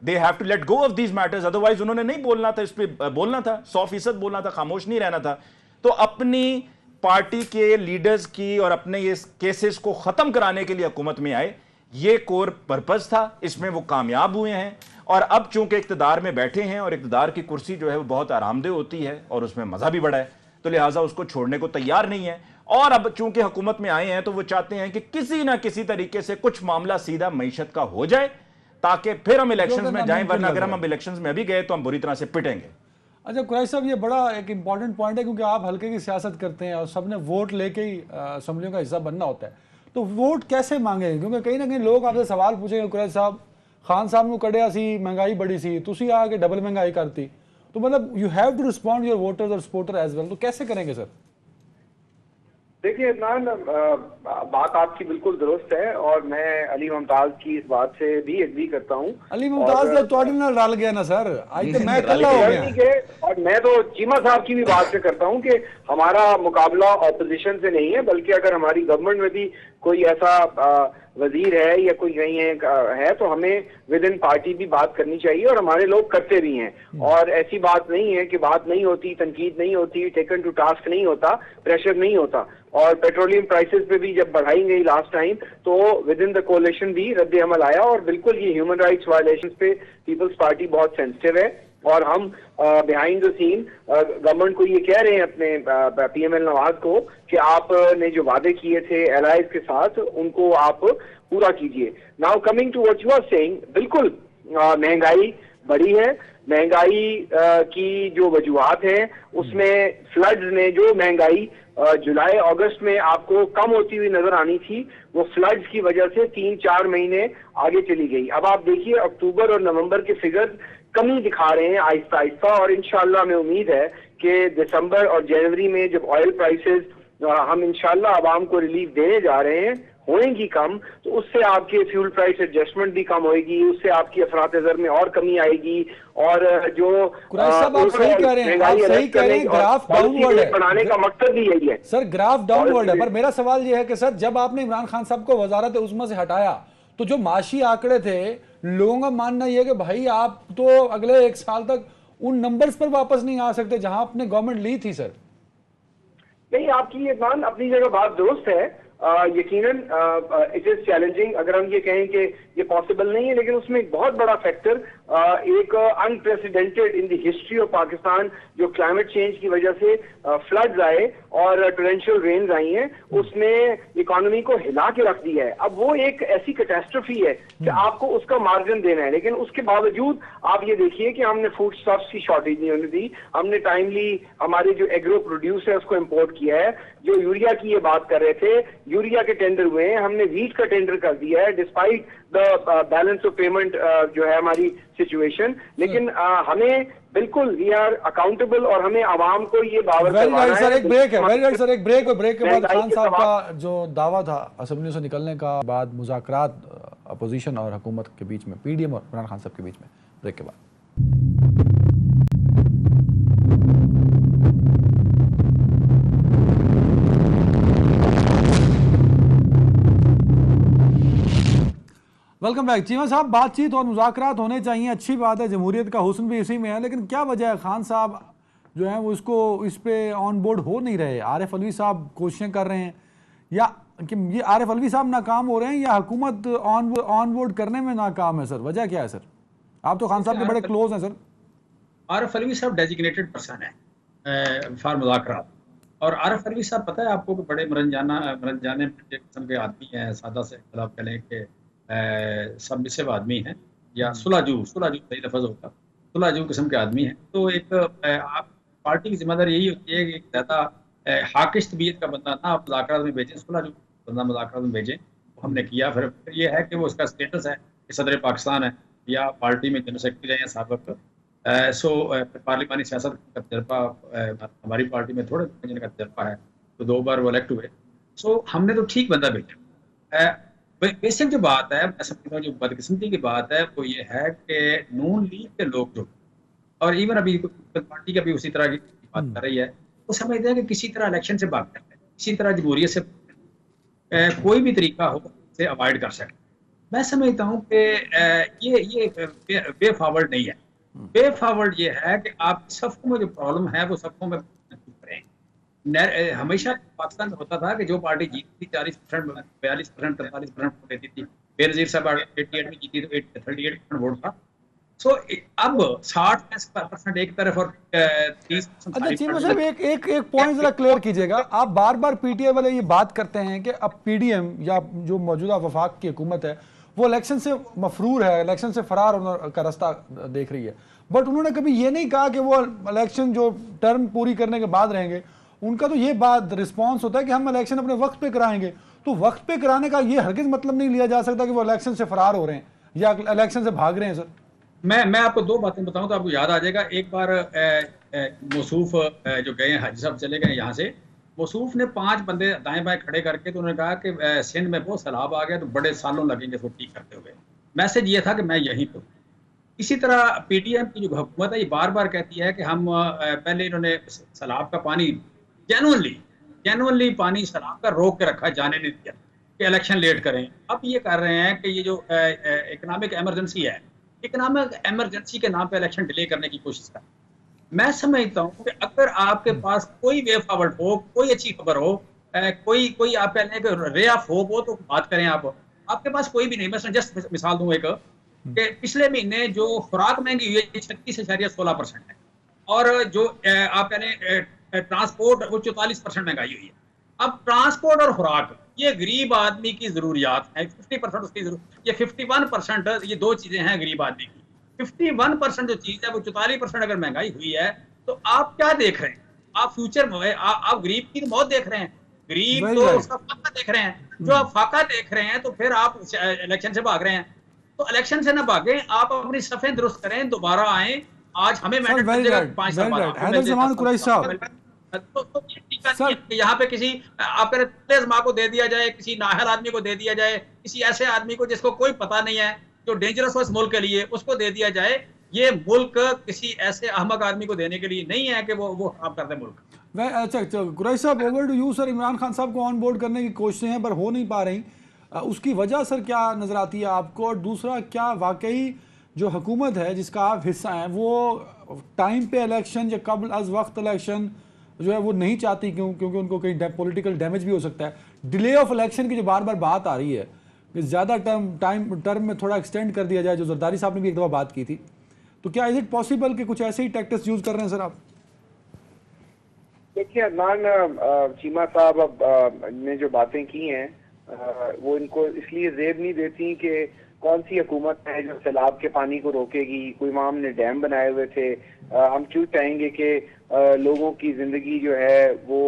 they have to let go of these matters. Otherwise उन्होंने नहीं बोलना था, इस पे बोलना था, 100% बोलना था, खामोश नहीं रहना था। तो अपनी पार्टी के लीडर्स की और अपने ये केसेस को खत्म कराने के लिए हुकूमत में आए, ये कोर पर्पस था, इसमें वो कामयाब हुए हैं। और अब चूंकि इक्तदार में बैठे हैं, और इक्तदार की कुर्सी जो है वो बहुत आरामदेह होती है, और उसमें मजा भी बड़ा है, तो लिहाजा उसको छोड़ने को तैयार नहीं है। और अब चूंकि हुकूमत में आए हैं, तो वो चाहते हैं कि किसी ना किसी तरीके से कुछ मामला सीधा मईशत का हो जाए, ताकि फिर हम इलेक्शंस में जाएं, वरना अगर हम इलेक्शंस में अभी गए तो हम बुरी तरह से पिटेंगे। अच्छा कुरैशी साहब, ये बड़ा एक इंपॉर्टेंट पॉइंट है, क्योंकि आप हल्के की सियासत करते हैं और सबने वोट लेके ही असम्बलियों का हिस्सा बनना होता है, तो वोट कैसे मांगे? क्योंकि कहीं ना कहीं लोग आपसे सवाल पूछेंगे, कुरैशी साहब खान साहब को कढ़िया सी महंगाई बड़ी सी, तुसी आके डबल महंगाई करती, तो मतलब you have to respond your voters और सपोर्टर एज वेल, तो कैसे करेंगे सर? देखिए इमरान, बात आपकी बिल्कुल दुरुस्त है, और मैं अली मुमताज की इस बात से भी एग्री करता हूँ। अली मुमताज तो थोड़ी ना डाल गया ना सर, आज तो मैं कल्ला हो गया। और मैं तो चीमा साहब की भी बात से करता हूँ कि हमारा मुकाबला ऑपोजिशन से नहीं है, बल्कि अगर हमारी गवर्नमेंट में भी कोई ऐसा वजीर है या कोई कहीं है तो हमें विद इन पार्टी भी बात करनी चाहिए, और हमारे लोग करते भी हैं। और ऐसी बात नहीं है कि बात नहीं होती, तनकीद नहीं होती, टेकन टू टास्क नहीं होता, प्रेशर नहीं होता। और पेट्रोलियम प्राइसेस पे भी जब बढ़ाई गई लास्ट टाइम, तो विद इन द कोalition भी रद्द अमल आया, और बिल्कुल ये ह्यूमन राइट्स वायलेशन पे पीपल्स पार्टी बहुत सेंसिटिव है। और हम बिहाइंड द सीन गवर्नमेंट को ये कह रहे हैं, अपने PML नवाज को, कि आपने जो वादे किए थे एलाइज के साथ, उनको आप पूरा कीजिए। Now coming to what you are saying, बिल्कुल महंगाई बढ़ी है। महंगाई की जो वजूहात हैं, उसमें फ्लड्स ने जो महंगाई जुलाई अगस्त में आपको कम होती हुई नजर आनी थी, वो फ्लड्स की वजह से 3-4 महीने आगे चली गई। अब आप देखिए अक्टूबर और नवंबर के फिगर्स कमी दिखा रहे हैं आहिस्ता आहिस्ता, और इंशाल्लाह हमें उम्मीद है कि दिसंबर और जनवरी में जब ऑयल प्राइसेस हम इंशाल्लाह आवाम को रिलीफ देने जा रहे हैं, होएंगी कम, तो उससे आपके फ्यूल प्राइस एडजस्टमेंट भी कम होएगी, उससे आपकी अफरात-ए-ज़र में और कमी आएगी। और जो कुरैशी साहब आप सही कह रहे हैं, आप सही कह रहे हैं, ग्राफ डाउनवर्ड है, बनाने का मकसद भी यही है सर, ग्राफ डाउनवर्ड है। पर मेरा सवाल यह है कि सर जब आपने इमरान खान साहब को वजारत उज़्मा से हटाया, तो जो माशी आंकड़े थे, लोगों का मानना यह है कि भाई आप तो अगले 1 साल तक उन नंबर्स पर वापस नहीं आ सकते जहां आपने गवर्नमेंट ली थी। सर नहीं, आपकी ये मान अपनी जगह बात दुरुस्त है, यकीनन इट इज चैलेंजिंग। अगर हम ये कहें कि ये पॉसिबल नहीं है, लेकिन उसमें एक बहुत बड़ा फैक्टर, एक unprecedented in the history of Pakistan जो क्लाइमेट चेंज की वजह से फ्लड्स आए और टोरेंशियल रेन्स आई हैं, उसने इकोनॉमी को हिला के रख दिया है। अब वो एक ऐसी कैटास्ट्रोफी है कि आपको उसका मार्जिन देना है, लेकिन उसके बावजूद आप ये देखिए कि हमने फूड स्टॉक्स की शॉर्टेज नहीं होने दी, हमने टाइमली हमारे जो एग्रो प्रोड्यूस है उसको इम्पोर्ट किया है। जो यूरिया की ये बात कर रहे थे यूरिया के टेंडर हुए हैं, हमने वीट का टेंडर कर दिया है despite the balance of payment जो है हमारी सिचुएशन। लेकिन हमें बिल्कुल वी आर अकाउंटेबल और हमें आवाम को ये बावर करवाना है। सर एक ब्रेक है, वेरी राइट सर, एक ब्रेक और ब्रेक के बाद महंगाई खान के साहब सवाल- का जो दावा था असेंबली से निकलने का बाद मुज़ाकरात अपोजिशन और हुकूमत के बीच में, पीडीएम और इमरान खान साहब के बीच में, ब्रेक के बाद। Welcome back. चीमा साहब, बातचीत और मुज़ाकरात होने चाहिए, अच्छी बात है, जमहूरियत का हुस्न भी इसी में है, लेकिन क्या वजह है खान साहब जो है वो इसको इस पे ऑन बोर्ड हो नहीं रहे? आरिफ अलवी साहब कोशिशें कर रहे हैं, या कि ये आरिफ अलवी साहब नाकाम हो रहे हैं, या हुकूमत ऑन बोर्ड करने में नाकाम है? सर वजह क्या है सर? आप तो खान साहब के बड़े क्लोज हैं सर। आरिफ अलवी साहब डेजिग्नेटेड पर्सन है फॉर मुज़ाकरात, और आरिफ अलवी साहब पता है आपको कि बड़े मनजाने किस्म के आदमी हैं, सादा से आप कह लें कि सबमिसिव आदमी हैं, या सुलाजू सही लफ्ज़ होगा, सुलाजू किस्म के आदमी हैं। तो एक आप पार्टी की जिम्मेदारी यही होती है कि ज़्यादा हाकिश तबीयत का बंदा ना आप मुज़ाकरात में भेजें, सुलाजू बंदा मुज़ाकरात में भेजें। हमने किया, फिर ये है कि वो उसका स्टेटस है कि सदर पाकिस्तान है या पार्टी में जनरल सेक्रेटरी रहे हैं साबिक़। पार्लिमानी सियासत का तजर्बा हमारी पार्टी में थोड़े जिनका तजर्बा है, तो 2 बार वो इलेक्ट हुए। सो हमने तो ठीक बंदा भेजा। बेसिक जो बात है, मैं समझता हूँ जो बदकिस्मती की बात है वो ये है कि नून लीग के लोग जो, और इवन अभी पार्टी का भी उसी तरह की बात कर रही है, वो समझते हैं कि किसी तरह इलेक्शन से भाग सकते हैं, किसी तरह जमहूरियत से कोई भी तरीका हो से अवॉइड कर सकते। मैं समझता हूँ कि ये वे फॉरवर्ड नहीं है। वे फॉरवर्ड ये है कि आप सफ़ों में जो प्रॉब्लम है वो सफ़ों में करें। हमेशा पाकिस्तान में होता था कि जो पार्टी जीतती 40%, 42%, 43% वोट देती थी। बेनज़ीर साहब 88 में जीती तो 38% वोट था। सो अब 60% एक तरफ और 30%। अच्छा चीमा साहब, एक पॉइंट जरा क्लियर कीजिएगा। आप बार बार पीटीआई वाले ये बात करते हैं कि अब पीडीएम या जो मौजूदा वफाक की हुकूमत है वो इलेक्शन से मफरूर है, इलेक्शन से फरार होने का रास्ता देख रही है, बट उन्होंने कभी ये नहीं कहा कि वो इलेक्शन जो टर्म पूरी करने के बाद रहेंगे। उनका तो ये बात रिस्पॉन्स होता है कि हम इलेक्शन अपने वक्त पे कराएंगे। तो वक्त पे कराने का ये हरगिज मतलब नहीं लिया जा सकता कि वो इलेक्शन से फरार हो रहे हैं या इलेक्शन से भाग रहे हैं। सर मैं आपको 2 बातें बताऊं तो आपको याद आ जाएगा। एक बार मौसूफ जो गए हैं, हाजी साहब चले गए यहाँ से, मौसूफ ने 5 बंदे दाएं बाएं खड़े करके तो उन्होंने कहा कि सिंध में बहुत सैलाब आ गया तो बड़े सालों लगेंगे इसको ठीक करते हुए। मैसेज ये था कि मैं यहीं पर। इसी तरह पीटीएम की जो हुकूमत है ये बार बार कहती है कि हम पहले इन्होंने सैलाब का पानी जेनुअनली पानी सैलाब का रोक के रखा, जाने नहीं दिया कि इलेक्शन लेट करें। अब ये कर रहे हैं कि ये जो इकोनॉमिक इमरजेंसी है, इकोनॉमिक इमरजेंसी के नाम पे इलेक्शन डिले करने की कोशिश कर। मैं समझता हूँ कि अगर आपके पास कोई वे फॉरवर्ड हो, कोई अच्छी खबर हो, कोई आप कह लें कि रे ऑफ होप हो तो बात करें। आपके पास कोई भी नहीं। मैं जस्ट मिसाल दूं एक कि पिछले महीने जो खुराक महंगी हुई है 36.16% है, और जो आप कह लें ट्रांसपोर्ट वो 44% महंगाई हुई है। अब ट्रांसपोर्ट और खुराक ये गरीब आदमी की जरूरियात है, 50% उसकी ये 51% ये 2 चीजें हैं गरीब आदमी की। 51% जो चीज है वो 44% अगर महंगाई हुई है तो आप क्या देख रहे हैं? आप फ्यूचर में आप गरीब की मौत देख रहे हैं, गरीब तो उसका फाका देख रहे हैं। जो आप फाका देख रहे हैं तो फिर आप इलेक्शन से भाग रहे हैं। तो इलेक्शन से ना भागें, आप अपनी सफेद दुरुस्त करें, दोबारा आए। आज हमें मैंडेट मिलेगा 5 साल बाद। तो यहाँ पे किसी आपके माँ को दे दिया जाए, किसी नाहल आदमी को दे दिया जाए, किसी ऐसे आदमी को जिसको कोई पता नहीं है, जो डेंजरस हो इस मुल्क के लिए, उसको दे दिया जाए। ये मुल्क किसी ऐसे अहमक आदमी को देने के लिए नहीं है कि वो खराब कर दे मुल्क। अच्छा कुरैशी साहब, over to you sir. Imran Khan साहब को ऑन बोर्ड करने की कोशिशें हैं पर हो नहीं पा रही, उसकी वजह सर क्या नजर आती है आपको? और दूसरा, क्या वाकई जो हुकूमत है जिसका आप हिस्सा हैं वो टाइम पे इलेक्शन या कबल अज वक्त इलेक्शन जो है वो नहीं चाहती? क्योंकि उनको कहीं पॉलिटिकल डैमेज भी हो सकता है। डिले ऑफ इलेक्शन की जो बार बार बात आ रही है कि ज़्यादा टर्म में थोड़ा एक्सटेंड कर दिया जाए, जो जरदारी साहब ने भी एक दफ़ा बात की थी, तो क्या इज इट पॉसिबल कि कुछ ऐसे ही टैक्टिक्स यूज़ कर रहे हैं सर आप? देखिए अदनान, चीमा साहब ने जो बातें की हैं वो इनको इसलिए जेब नहीं देती कि कौन सी हुकूमत है जो सैलाब के पानी को रोकेगी। कोई वहाँ हमने डैम बनाए हुए थे। हम क्यों चाहेंगे कि लोगों की जिंदगी जो है वो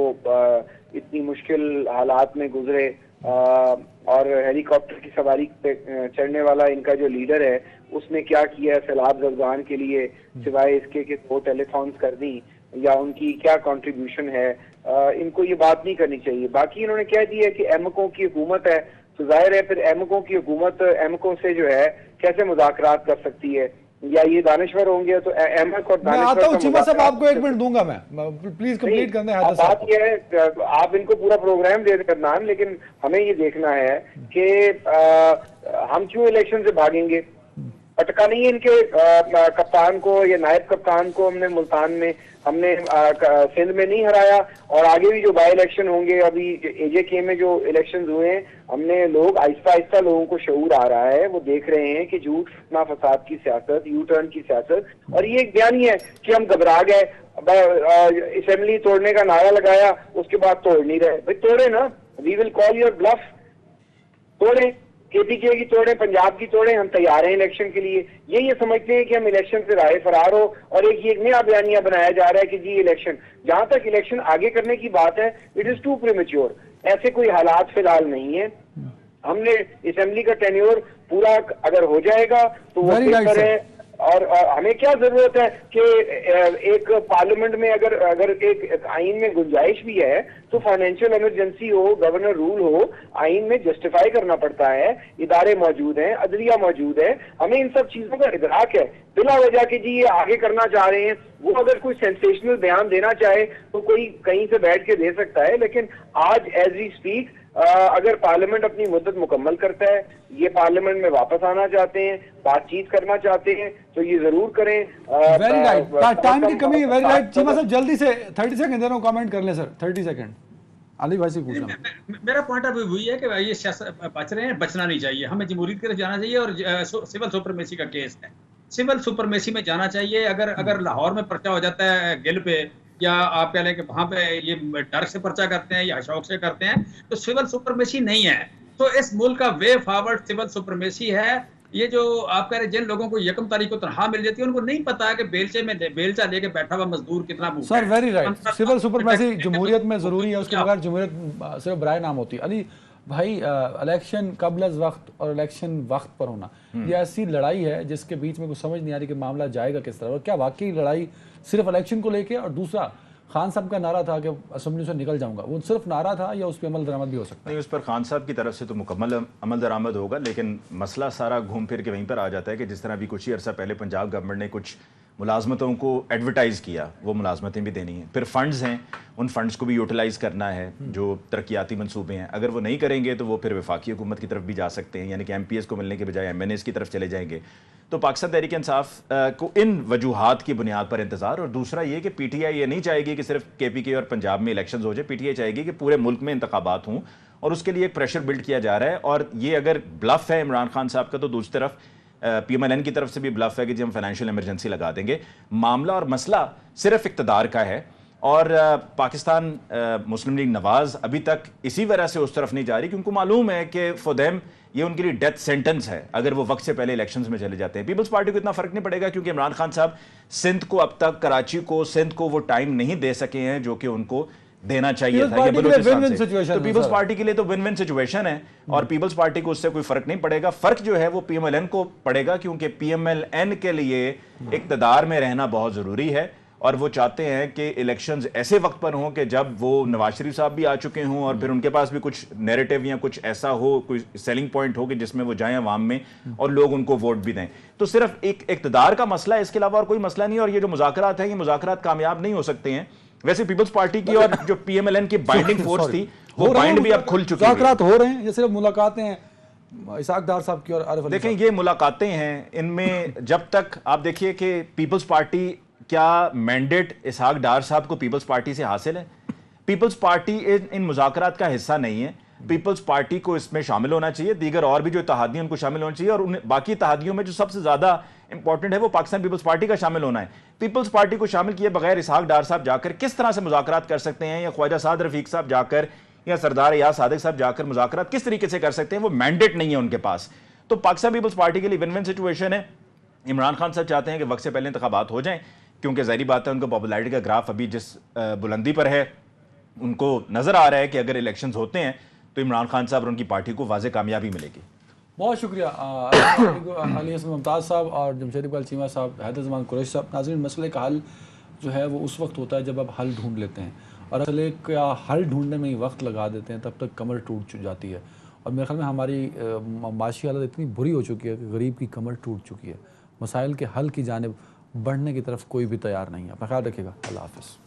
इतनी मुश्किल हालात में गुजरे। और हेलीकॉप्टर की सवारी पे चढ़ने वाला इनका जो लीडर है उसने क्या किया है सैलाब ज़दगान के लिए, सिवाय इसके कि 2 टेलीफोन्स कर दी, या उनकी क्या कंट्रीब्यूशन है, इनको ये बात नहीं करनी चाहिए। बाकी इन्होंने कह दिया कि एमको की हुकूमत है, तो जाहिर है फिर एमको की हुकूमत एमको से जो है कैसे मुज़ाकरात कर सकती है, या ये दानिश्वर होंगे तो एमक और मैं आता हूँ चीमा साहब, आपको 1 मिनट दूंगा मैं, प्लीज कंप्लीट करने हैं। बात ये है, आप इनको पूरा प्रोग्राम दे दें अदनान, लेकिन हमें ये देखना है कि हम क्यों इलेक्शन से भागेंगे। पटका नहीं है इनके कप्तान को या नायब कप्तान को, हमने मुल्तान में, हमने सिंध में नहीं हराया, और आगे भी जो बाई इलेक्शन होंगे, अभी एजेके में जो इलेक्शन हुए हैं, हमने लोग आहिस्ता आहिस्ता लोगों को शऊर आ रहा है, वो देख रहे हैं कि झूठ ना फसाद की सियासत, यू टर्न की सियासत, और ये एक बयान ही है कि हम घबरा गए, असेंबली तोड़ने का नारा लगाया, उसके बाद तोड़ नहीं रहे। भाई तोड़े ना, we will call your bluff, तोड़े, केपीके की तोड़े, पंजाब की तोड़े, हम तैयार हैं इलेक्शन के लिए। ये समझते हैं कि हम इलेक्शन से राय फरार हो, और एक नया बयानिया बनाया जा रहा है कि जी इलेक्शन, जहां तक इलेक्शन आगे करने की बात है, इट इज टू प्रीमेच्योर, ऐसे कोई हालात फिलहाल नहीं है। हमने असेंबली का टेन्योर पूरा अगर हो जाएगा तो वो बेहतर है, और हमें क्या जरूरत है कि एक पार्लियामेंट में अगर एक आइन में गुंजाइश भी है तो फाइनेंशियल इमरजेंसी हो, गवर्नर रूल हो, आइन में जस्टिफाई करना पड़ता है, इदारे मौजूद हैं, अदलिया मौजूद है, हमें इन सब चीजों का इदराक है। बिला वजह कि जी ये आगे करना चाह रहे हैं, वो अगर कोई सेंसेशनल बयान देना चाहे तो कोई कहीं से बैठ के दे सकता है, लेकिन आज एज वी स्पीक अगर पार्लियामेंट अपनी मुद्दत मुकम्मल करता है, ये पार्लियामेंट में वापस आना चाहते हैं, बातचीत करना चाहते हैं, तो ये जरूर करें। वेरी राइट, टाइम की कमी है, वेरी राइट। चीमा साहब जल्दी से 30 सेकंड दे रहा हूं, कमेंट कर ले सर, 30 सेकंड। अली भाई से पूछना, मेरा पॉइंट ऑफ व्यू वही है कि ये सियासत बच रहे हैं, बचना नहीं चाहिए, हमें जमहूरियत की तरफ जाना चाहिए, और सिविल सुपरमेसी का केस है, सिविल सुपरमेसी में जाना चाहिए। अगर लाहौर में पर्चा हो जाता है गिल पे, या आप कह लें कि वहां पे ये डर से पर्चा करते हैं या शौक से करते हैं, तो सिविल सुपरमेसी नहीं है। तो इस मुल्क का वे फॉरवर्ड सिविल सुपरमेसी है। ये जो आप कह रहे हैं जिन लोगों को यकम तारीख को तनख्वाह मिल जाती है, उनको नहीं पता कि बेलचा लेके बैठा हुआ मजदूर कितना भूखा है। Sir very right, civil supremacy जमहूरियत में जरूरी है, उसके बगैर जमहूरियत सिर्फ बराए नाम होती है। अली भाई, इलेक्शन कबल अज वक्त और इलेक्शन वक्त पर होना, ये ऐसी लड़ाई है जिसके बीच में कुछ समझ नहीं आ रही कि मामला जाएगा किस तरह, और क्या वाकई लड़ाई सिर्फ इलेक्शन को लेके, और दूसरा खान साहब का नारा था कि असेंबली से निकल जाऊंगा, वो सिर्फ नारा था या उस पर अमल दरामद भी हो सकता है? नहीं, उस पर खान साहब की तरफ से तो मुकम्मल अमल दरामद होगा, लेकिन मसला सारा घूम फिर के वहीं पर आ जाता है कि जिस तरह अभी कुछ ही अर्सा पहले पंजाब गवर्नमेंट ने कुछ मुलाजमतों को एडवर्टाइज़ किया, वो मुलाजमतें भी देनी है, फिर फंड्स हैं, उन फंड्स को भी यूटिलाइज़ करना है, जो तरक्याती मंसूबे हैं, अगर वो नहीं करेंगे तो वो फिर वफाकी हुकूमत की तरफ भी जा सकते हैं, यानी कि MPs को मिलने के बजाय MNAs की तरफ चले जाएंगे। तो पाकिस्तान तहरीक इंसाफ को इन वजूहात की बुनियाद पर इंतजार, और दूसरा ये कि PTI ये नहीं चाहेगी कि सिर्फ KPK और पंजाब में इलेक्शन हो जाए, PTI चाहेगी कि पूरे मुल्क में इंतखाबात हों, और उसके लिए एक प्रेशर बिल्ड किया जा रहा है। और ये अगर ब्लफ है इमरान खान साहब का, तो दूसरी तरफ PMLN की तरफ से भी ब्लफ है कि जी हम फाइनेंशियल इमरजेंसी लगा देंगे। मामला और मसला सिर्फ इक़्तिदार का है, और पाकिस्तान मुस्लिम लीग नवाज अभी तक इसी वजह से उस तरफ नहीं जा रही, क्योंकि मालूम है कि फॉर देम ये उनके लिए डेथ सेंटेंस है अगर वो वक्त से पहले इलेक्शंस में चले जाते हैं। पीपल्स पार्टी को इतना फर्क नहीं पड़ेगा, क्योंकि इमरान खान साहब सिंध को अब तक, कराची को, सिंध को वो टाइम नहीं दे सके हैं जो कि उनको देना चाहिए था। ये बलूचिस्तान से, तो पीपल्स पार्टी के लिए तो विन विन सिचुएशन है, और पीपल्स पार्टी को उससे कोई फर्क नहीं पड़ेगा। फर्क जो है वो PMLN को पड़ेगा, क्योंकि PMLN के लिए इक़्तिदार में रहना बहुत जरूरी है, और वो चाहते हैं कि इलेक्शंस ऐसे वक्त पर हों कि जब वो नवाज शरीफ साहब भी आ चुके हों, और फिर उनके पास भी कुछ नैरेटिव या कुछ ऐसा हो, कोई सेलिंग पॉइंट हो कि जिसमें वो जाएं अवाम में और लोग उनको वोट भी दें। तो सिर्फ एक इक़्तिदार का मसला है, इसके अलावा और कोई मसला नहीं। और ये जो मुज़ाकरात हैं, ये मुज़ाकरात कामयाब नहीं हो सकते हैं। वैसे पीपल्स पार्टी की और जो PMLN की बाइंडिंग फोर्स थी, वो बाइंड भी अब खुल चुकी है। मुज़ाकरात हो रहे हैं, ये सिर्फ मुलाकातें हैं इसाक डार साहब की और आरिफ अली। देखें, ये मुलाकातें हैं, इनमें जब तक आप देखिए कि पीपल्स पार्टी, क्या मैंडेट इसहाक डार साहब को पीपल्स पार्टी से हासिल है? पीपल्स पार्टी इन मुज़ाकरात का हिस्सा नहीं है। पीपल्स पार्टी को इसमें शामिल होना चाहिए, दीगर और भी जो इत्तेहादी उनको शामिल होना चाहिए, और उन बाकी इत्तेहादियों में जो सबसे ज्यादा इंपॉर्टेंट है वो पाकिस्तान पीपल्स पार्टी का शामिल होना है। पीपल्स पार्टी को शामिल किए बगैर इसहाक डार साहब जाकर किस तरह से मुज़ाकरात कर सकते हैं, या ख्वाजा साद रफीक साहब जाकर, या सरदार याद सादिक साहब जाकर मुज़ाकरात किस तरीके से कर सकते हैं? वो मैंडेट नहीं है उनके पास। तो पाकिस्तान पीपल्स पार्टी के लिए विन विन सिचुएशन है। इमरान खान साहब चाहते हैं कि वक्त से पहले इंतखाबात हो जाएं, क्योंकि ज़ाहिर बात है उनको पॉपुलैरिटी का ग्राफ अभी जिस बुलंदी पर है, उनको नज़र आ रहा है कि अगर इलेक्शंस होते हैं तो इमरान खान साहब और उनकी पार्टी को वाज़ेह कामयाबी मिलेगी। बहुत शुक्रिया अली हसन मुमताज़ साहब और जमशेद इकबाल चीमा साहब, हैदर ज़मान कुरैशी साहब। नाज़रीन, मसले का हल जो है वो उस वक्त होता है जब आप हल ढूंढ लेते हैं, और मसले का हल ढूंढने में ही वक्त लगा देते हैं, तब तक कमर टूट जाती है। और मेरे ख्याल में हमारी माशी हालत इतनी बुरी हो चुकी है कि गरीब की कमर टूट चुकी है। मसाइल के हल की जानिब बढ़ने की तरफ कोई भी तैयार नहीं है। अपना ख्याल रखिएगा। अल्लाह हाफ़िज़।